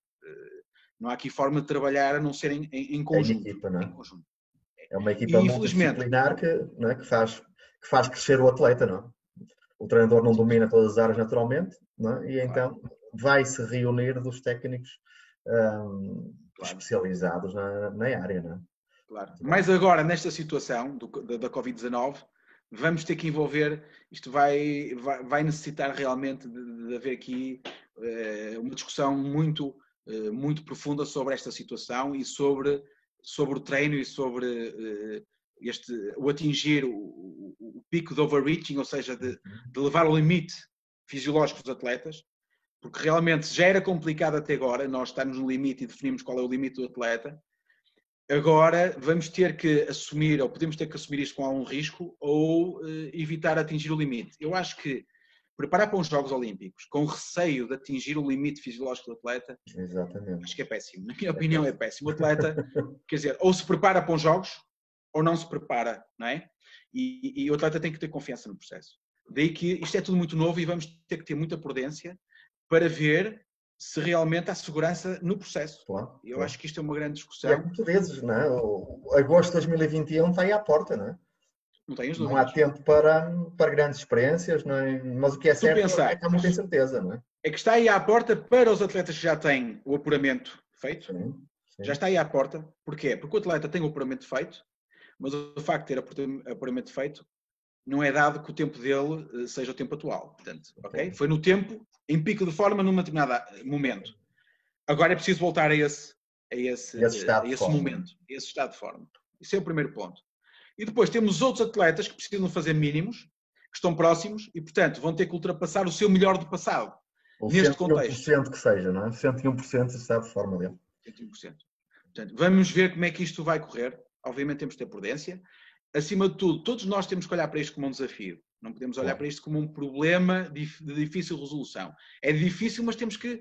Não há aqui forma de trabalhar a não ser em conjunto. Equipa, não é? Em conjunto. É uma E equipa infelizmente, multidisciplinar não é, que faz crescer o atleta, não é? O treinador não domina todas as áreas naturalmente, não é? E claro, então vai-se reunir dos técnicos claro. especializados na área, não é? Claro. Muito bem. Mas agora, nesta situação da Covid-19, vamos ter que envolver, isto vai necessitar realmente de haver aqui uma discussão muito profunda sobre esta situação e sobre o treino e sobre o atingir o pico de overreaching, ou seja, de levar ao limite fisiológico dos atletas, porque realmente já era complicado até agora, nós estarmos no limite e definirmos qual é o limite do atleta. Agora vamos ter que assumir, ou podemos ter que assumir isto com algum risco, ou evitar atingir o limite. Eu acho que preparar para os Jogos Olímpicos com receio de atingir o limite fisiológico do atleta, Exatamente. acho que é péssimo. Na minha opinião, é péssimo. O atleta, quer dizer, ou se prepara para os Jogos, ou não se prepara, não é? E o atleta tem que ter confiança no processo. Daí que isto é tudo muito novo e vamos ter que ter muita prudência para ver se realmente há segurança no processo. Claro, Eu claro. acho que isto é uma grande E é discussão. como tu dizes, não é? O agosto de 2021 está aí à porta, não é? Não tenhas Não há dúvidas. tempo para grandes experiências, não é? Mas o que é Se tu certo é que há muita pensares, incerteza, não é? é que está aí à porta para os atletas que já têm o apuramento feito. Sim, Já sim. está aí à porta. Porquê? Porque o atleta tem o apuramento feito, mas o facto de ter apuramento feito não é dado que o tempo dele seja o tempo atual. Portanto, ok? Foi no tempo, em pico de forma, num determinado momento. Agora é preciso voltar a esse Estado de forma. momento, a esse estado de forma. Isso é o primeiro ponto. E depois temos outros atletas que precisam fazer mínimos, que estão próximos e, portanto, vão ter que ultrapassar o seu melhor do passado, Ou neste contexto. 101% que seja, não é? 101% de estado de forma dele. 101%. Portanto, vamos ver como é que isto vai correr. Obviamente temos que ter prudência. Acima de tudo, todos nós temos que olhar para isto como um desafio. Não podemos olhar para isto como um problema de difícil resolução. É difícil, mas temos que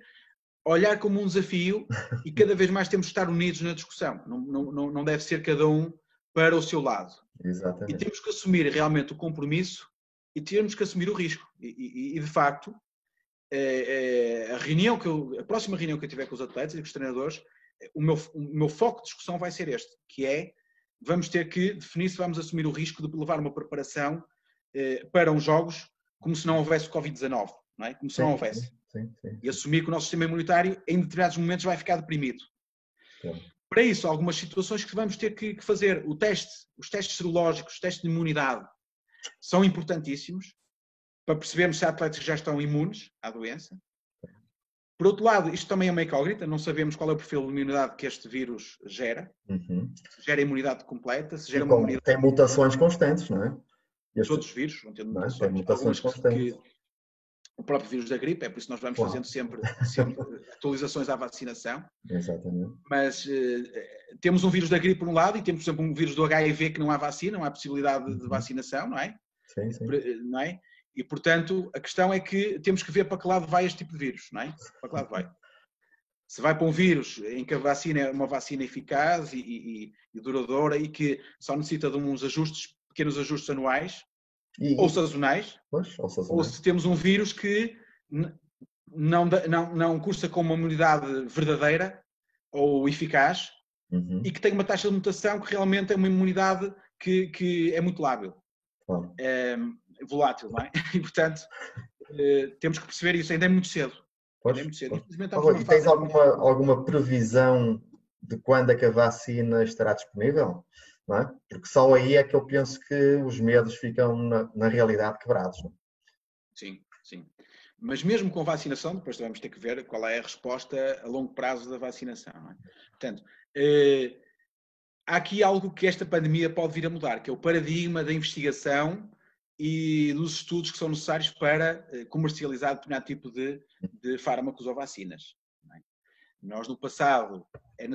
olhar como um desafio e cada vez mais temos que estar unidos na discussão. Não deve ser cada um para o seu lado. E Exatamente. temos que assumir realmente o compromisso e temos que assumir o risco. E de facto, a próxima reunião que eu tiver com os atletas e com os treinadores, o meu foco de discussão vai ser este, que é, vamos ter que definir se vamos assumir o risco de levar uma preparação para uns jogos como se não houvesse Covid-19, não é? Como se não Sim, houvesse. sim. E assumir que o nosso sistema imunitário, em determinados momentos, vai ficar deprimido. Sim. Para isso, algumas situações que vamos ter que fazer. Os testes serológicos, os testes de imunidade, são importantíssimos para percebermos se há atletas que já estão imunes à doença. Por outro lado, isto também é uma incógnita, não sabemos qual é o perfil de imunidade que este vírus gera. Se gera imunidade completa, se gera uma imunidade... Tem mutações constantes, não é? Todos os vírus vão tendo Não é? Tem mutações. mutações Algumas constantes. o próprio vírus da gripe, é por isso que nós vamos fazendo sempre atualizações à vacinação. Exatamente. Mas temos um vírus da gripe por um lado e temos, por exemplo, um vírus do HIV que não há vacina, não há possibilidade de vacinação, não é? Sim. Não é? E, portanto, a questão é que temos que ver para que lado vai este tipo de vírus, não é? Para que lado vai. Se vai para um vírus em que a vacina é uma vacina eficaz e duradoura e que só necessita de uns ajustes, pequenos ajustes anuais, ou sazonais, ou se temos um vírus que não cursa com uma imunidade verdadeira ou eficaz e que tem uma taxa de mutação que realmente é uma imunidade que é muito lábil, é volátil, não é? E, portanto, temos que perceber isso, ainda é muito cedo. Infelizmente, E tens alguma previsão de quando é que a vacina estará disponível? Não é? Porque só aí é que eu penso que os medos ficam, na realidade, quebrados. Não é? Sim. Mas mesmo com vacinação, depois vamos ter que ver qual é a resposta a longo prazo da vacinação. Não é? Portanto, há aqui algo que esta pandemia pode vir a mudar, que é o paradigma da investigação e dos estudos que são necessários para comercializar determinado tipo de fármacos ou vacinas. Não é? Nós, no passado, era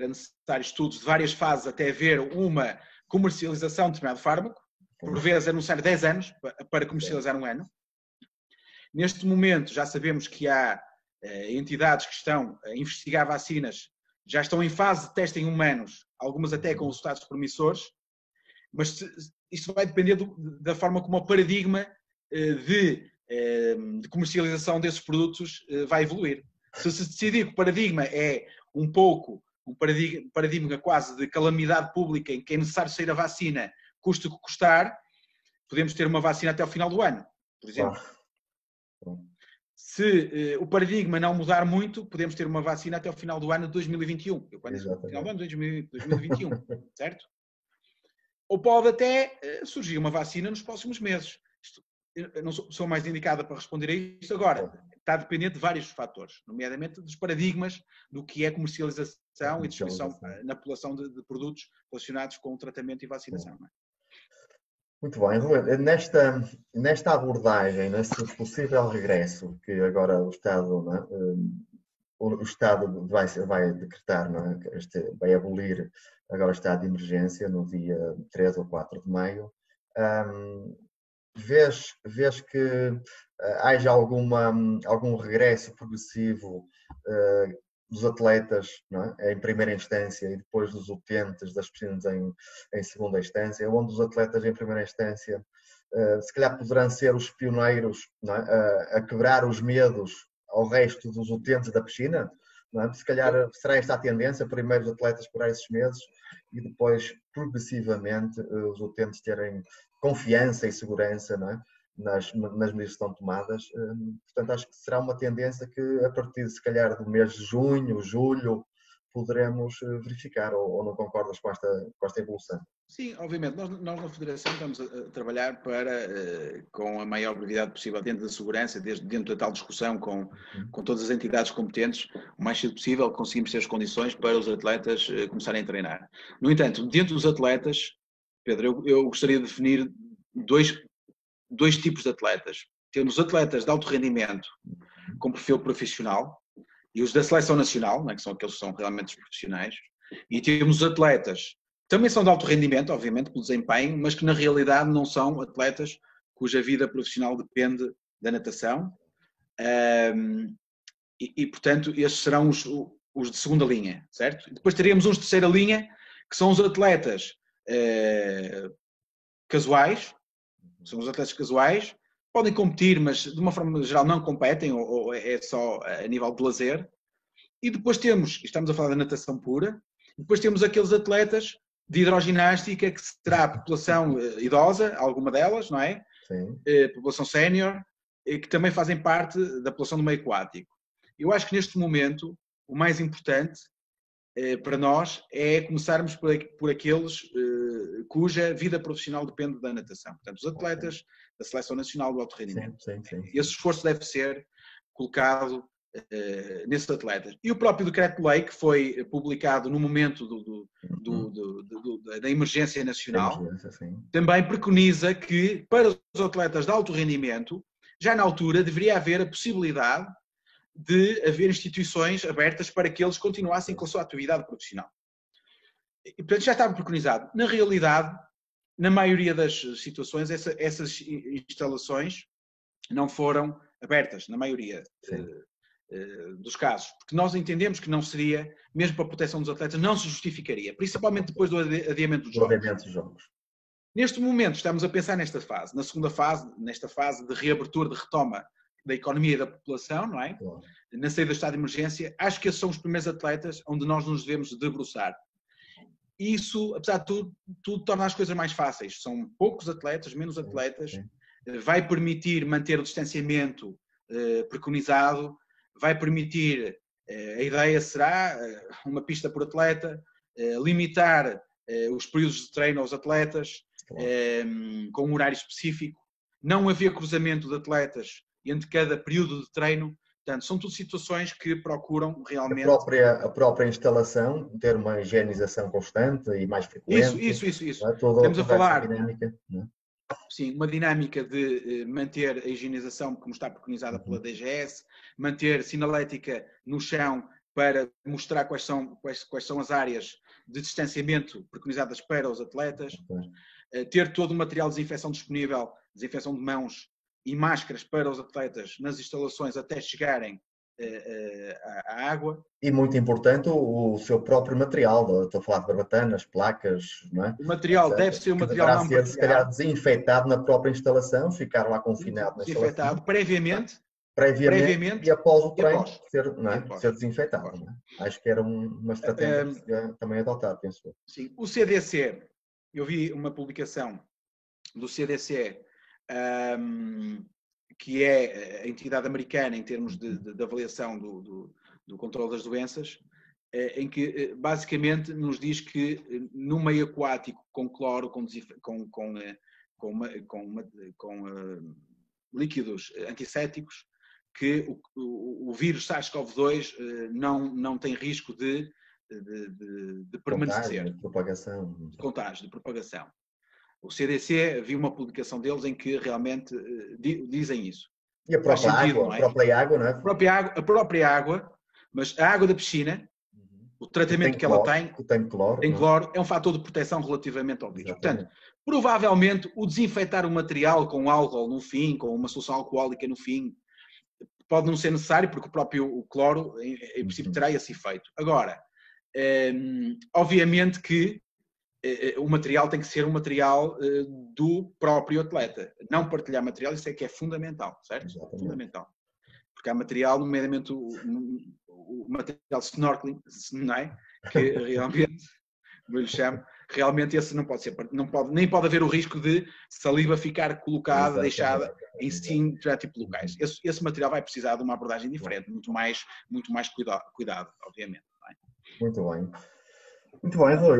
necessário estudos de várias fases até haver uma comercialização de determinado fármaco. Por vezes é necessário 10 anos para comercializar um ano. Neste momento, já sabemos que há entidades que estão a investigar vacinas, já estão em fase de teste em humanos, algumas até com resultados promissores, mas isto vai depender da forma como o paradigma de comercialização desses produtos vai evoluir. Se decidir que o paradigma é um pouco um paradigma quase de calamidade pública em que é necessário sair a vacina, custe o que custar, podemos ter uma vacina até ao final do ano, por exemplo. Se o paradigma não mudar muito, podemos ter uma vacina até ao final do ano de 2021. Eu quando disse final do ano de 2021, certo? Ou pode até surgir uma vacina nos próximos meses. Eu não sou mais indicada para responder a isto agora. Está dependente de vários fatores, nomeadamente dos paradigmas do que é comercialização e distribuição na população de produtos relacionados com o tratamento e vacinação. Não é? Muito bem, Rui. Nesta abordagem, nesse possível regresso que agora o Estado, não é? O Estado vai decretar, não é? Vai abolir agora o estado de emergência no dia 3 ou 4 de maio. Vês que haja algum regresso progressivo dos atletas, não é? Em primeira instância e depois dos utentes das piscinas em segunda instância, onde os atletas em primeira instância se calhar poderão ser os pioneiros, não é? A quebrar os medos ao resto dos utentes da piscina, não é? Se calhar será esta a tendência, primeiro os atletas quebrar esses medos e depois progressivamente os utentes terem confiança e segurança, não é? Nas medidas que estão tomadas. Portanto, acho que será uma tendência que a partir, se calhar, do mês de junho, julho, poderemos verificar, ou não concordas com esta evolução? Sim, obviamente. Nós na Federação estamos a trabalhar para, com a maior brevidade possível, dentro da segurança, dentro da tal discussão com todas as entidades competentes, o mais cedo possível conseguimos ter as condições para os atletas começarem a treinar. No entanto, dentro dos atletas, Pedro, eu gostaria de definir dois tipos de atletas. Temos atletas de alto rendimento com perfil profissional e os da seleção nacional, né, que são aqueles que são realmente os profissionais, e temos atletas que também são de alto rendimento, obviamente, pelo desempenho, mas que na realidade não são atletas cuja vida profissional depende da natação e portanto, estes serão os de segunda linha, certo? E depois teríamos uns de terceira linha, que são os atletas casuais, são os atletas casuais, podem competir, mas de uma forma geral não competem, ou é só a nível de lazer. E depois estamos a falar da natação pura, depois temos aqueles atletas de hidroginástica, que será a população idosa, alguma delas, não é? Sim. População sénior, que também fazem parte da população do meio aquático. Eu acho que neste momento o mais importante para nós é começarmos por aqueles cuja vida profissional depende da natação. Portanto, os atletas da Seleção Nacional do Alto Rendimento. Sim. Esse esforço deve ser colocado nesses atletas. E o próprio decreto-lei, que foi publicado no momento da emergência nacional, também preconiza que, para os atletas de alto rendimento, já na altura deveria haver a possibilidade de haver instituições abertas para que eles continuassem com a sua atividade profissional. E, portanto, já estava preconizado. Na realidade, na maioria das situações, essas instalações não foram abertas, na maioria dos casos, porque nós entendemos que não seria, mesmo para a proteção dos atletas, não se justificaria, principalmente depois do adiamento dos jogos. Neste momento estamos a pensar nesta fase, na segunda fase, nesta fase de reabertura, de retoma da economia e da população, não é? Claro. Na saída do estado de emergência, acho que esses são os primeiros atletas onde nós nos devemos debruçar. Isso, apesar de tudo torna as coisas mais fáceis. São poucos atletas, menos atletas, vai permitir manter o distanciamento preconizado, vai permitir, a ideia será uma pista por atleta, limitar os períodos de treino aos atletas, com um horário específico, não haver cruzamento de atletas entre cada período de treino. Portanto, são tudo situações que procuram realmente... A própria instalação, ter uma higienização constante e mais frequente. Isso. Estamos a falar... Dinâmica, não é? Sim, uma dinâmica de manter a higienização, como está preconizada pela DGS, manter sinalética no chão para mostrar quais são as áreas de distanciamento preconizadas para os atletas, ter todo o material de desinfecção disponível, desinfecção de mãos e máscaras para os atletas nas instalações até chegarem à água. E muito importante o seu próprio material, estou a falar de barbatanas, placas, não é? O material deve ser um material não partilhado. Se calhar desinfetado na própria instalação, ficar lá confinado na instalação. Desinfetado previamente, previamente e após o treino após. ser, não é? Ser desinfetado. Não é? Acho que era uma estratégia que se também adotar, penso eu. Sim, o CDC, eu vi uma publicação do CDC, que é a entidade americana em termos de avaliação do controle das doenças, em que basicamente nos diz que no meio aquático com cloro, com líquidos antissépticos, que o vírus SARS-CoV-2 não tem risco de permanecer. Contágio, de propagação. O CDC viu uma publicação deles em que realmente dizem isso. E a própria água, não é? A própria água, mas a água da piscina, o tratamento que ela tem cloro, é um fator de proteção relativamente ao vírus. Exatamente. Portanto, provavelmente o desinfetar o material com álcool no fim, com uma solução alcoólica no fim, pode não ser necessário, porque o próprio cloro, em princípio, terá esse efeito. Agora, obviamente que o material tem que ser um material do próprio atleta. Não partilhar material, isso é que é fundamental, certo? Exatamente. Fundamental. Porque há material, nomeadamente o material snorkeling, não é? Que realmente, como eu lhe chamo, realmente esse não pode ser, nem pode haver o risco de saliva ficar colocada, deixada em tipo locais. Esse material vai precisar de uma abordagem diferente, muito mais cuidado, obviamente. Não é? Muito bem. Muito bem, Rui.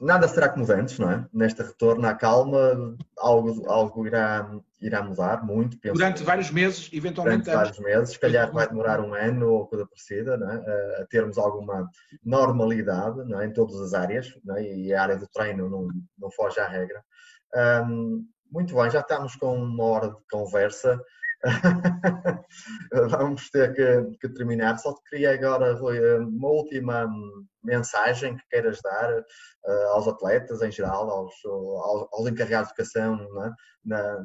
Nada será como antes, não é? Neste retorno à calma, algo irá mudar muito, penso. Durante vários meses, eventualmente. Durante vários meses, se calhar vai demorar um ano ou coisa parecida, não é? A termos alguma normalidade, não é? Em todas as áreas, não é? E a área do treino não foge à regra. Muito bem, já estamos com uma hora de conversa. Vamos ter que terminar. Só te queria agora, Rui, uma última mensagem que queiras dar aos atletas em geral, aos encarregados de educação,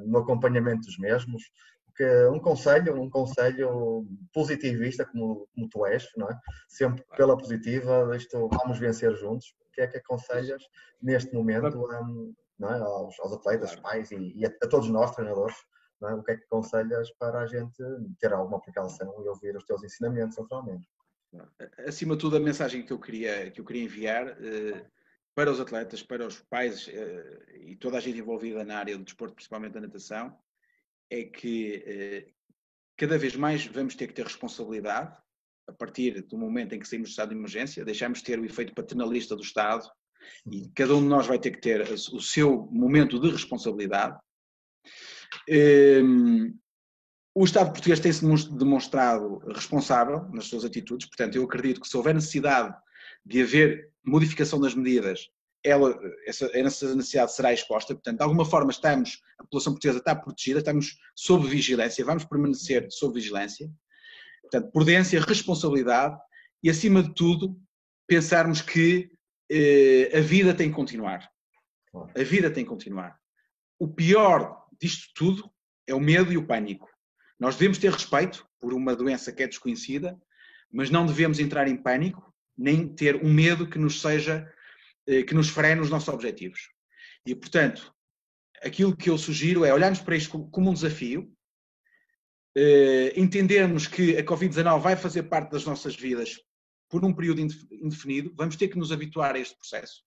no acompanhamento dos mesmos. Um conselho positivista, como tu és, não é? Sempre pela positiva, vamos vencer juntos. O que é que aconselhas neste momento não é? aos atletas, pais e a todos nós, treinadores? Não é? O que é que aconselhas para a gente ter alguma precaução e ouvir os teus ensinamentos, naturalmente? Acima de tudo, a mensagem que eu queria enviar para os atletas, para os pais e toda a gente envolvida na área do desporto, principalmente da natação, é que cada vez mais vamos ter que ter responsabilidade a partir do momento em que saímos do estado de emergência, deixamos de ter o efeito paternalista do Estado e cada um de nós vai ter que ter o seu momento de responsabilidade. O Estado português tem-se demonstrado responsável nas suas atitudes, portanto eu acredito que se houver necessidade de haver modificação das medidas, essa necessidade será exposta, portanto de alguma forma a população portuguesa está protegida, estamos sob vigilância, vamos permanecer sob vigilância, portanto prudência, responsabilidade e acima de tudo pensarmos que a vida tem que continuar, a vida tem que continuar. O pior disto tudo é o medo e o pânico. Nós devemos ter respeito por uma doença que é desconhecida, mas não devemos entrar em pânico, nem ter um medo que nos frene os nossos objetivos. E, portanto, aquilo que eu sugiro é olharmos para isto como um desafio, entendermos que a Covid-19 vai fazer parte das nossas vidas por um período indefinido, vamos ter que nos habituar a este processo,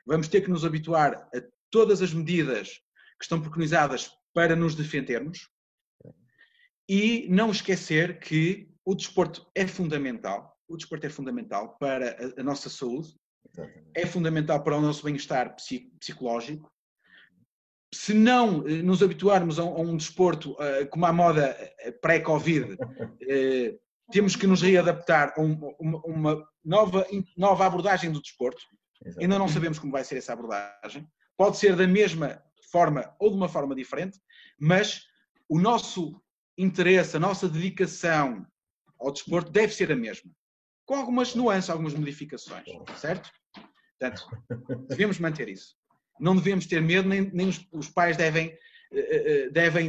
vamos ter que nos habituar a todas as medidas que estão preconizadas para nos defendermos e não esquecer que o desporto é fundamental. O desporto é fundamental para a nossa saúde, é fundamental para o nosso bem-estar psicológico. Se não nos habituarmos a um desporto como a moda pré-Covid, temos que nos readaptar a uma nova abordagem do desporto. Exatamente. Ainda não sabemos como vai ser essa abordagem. Pode ser da mesma forma ou de uma forma diferente, mas o nosso interesse, a nossa dedicação ao desporto deve ser a mesma, com algumas nuances, algumas modificações, certo? Portanto, devemos manter isso. Não devemos ter medo, nem os pais devem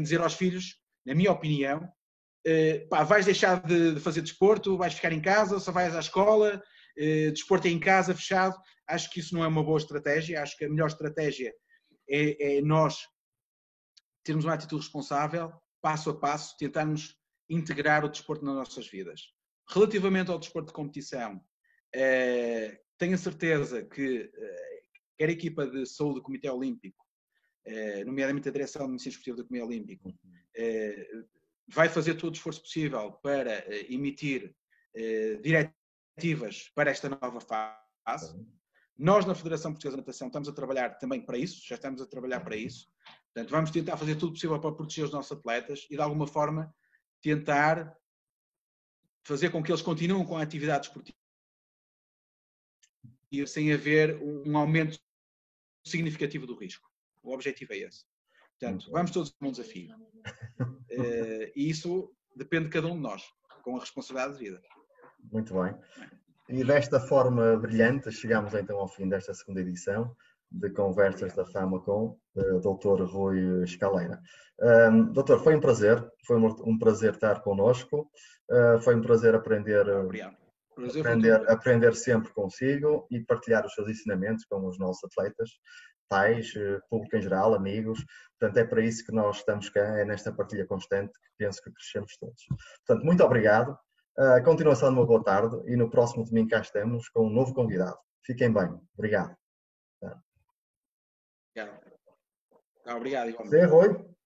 dizer aos filhos, na minha opinião, vais deixar de fazer desporto, vais ficar em casa, só vais à escola, desporto é em casa, fechado. Acho que isso não é uma boa estratégia. Acho que a melhor estratégia é nós termos uma atitude responsável, passo a passo, tentarmos integrar o desporto nas nossas vidas. Relativamente ao desporto de competição, tenho a certeza que quer a equipa de saúde do Comitê Olímpico, nomeadamente a direção do Ministério Esportivo do Comitê Olímpico, vai fazer todo o esforço possível para emitir diretivas para esta nova fase. Nós, na Federação Portuguesa de Natação, estamos a trabalhar também para isso, já estamos a trabalhar para isso. Portanto, vamos tentar fazer tudo possível para proteger os nossos atletas e, de alguma forma, tentar fazer com que eles continuem com a atividade esportiva sem haver um aumento significativo do risco. O objetivo é esse. Portanto, vamos todos para um desafio. E isso depende de cada um de nós, com a responsabilidade devida. Muito bem. E desta forma brilhante, chegamos então ao fim desta segunda edição de Conversas da Fama com o Dr. Rui Escaleira. Doutor, foi um prazer estar connosco, foi um prazer aprender sempre consigo e partilhar os seus ensinamentos com os nossos atletas, pais, público em geral, amigos. Portanto, é para isso que nós estamos cá, é nesta partilha constante que penso que crescemos todos. Portanto, muito obrigado. Continuação de uma boa tarde e no próximo domingo cá estamos com um novo convidado. Fiquem bem. Obrigado. Obrigado. Obrigado, Rui.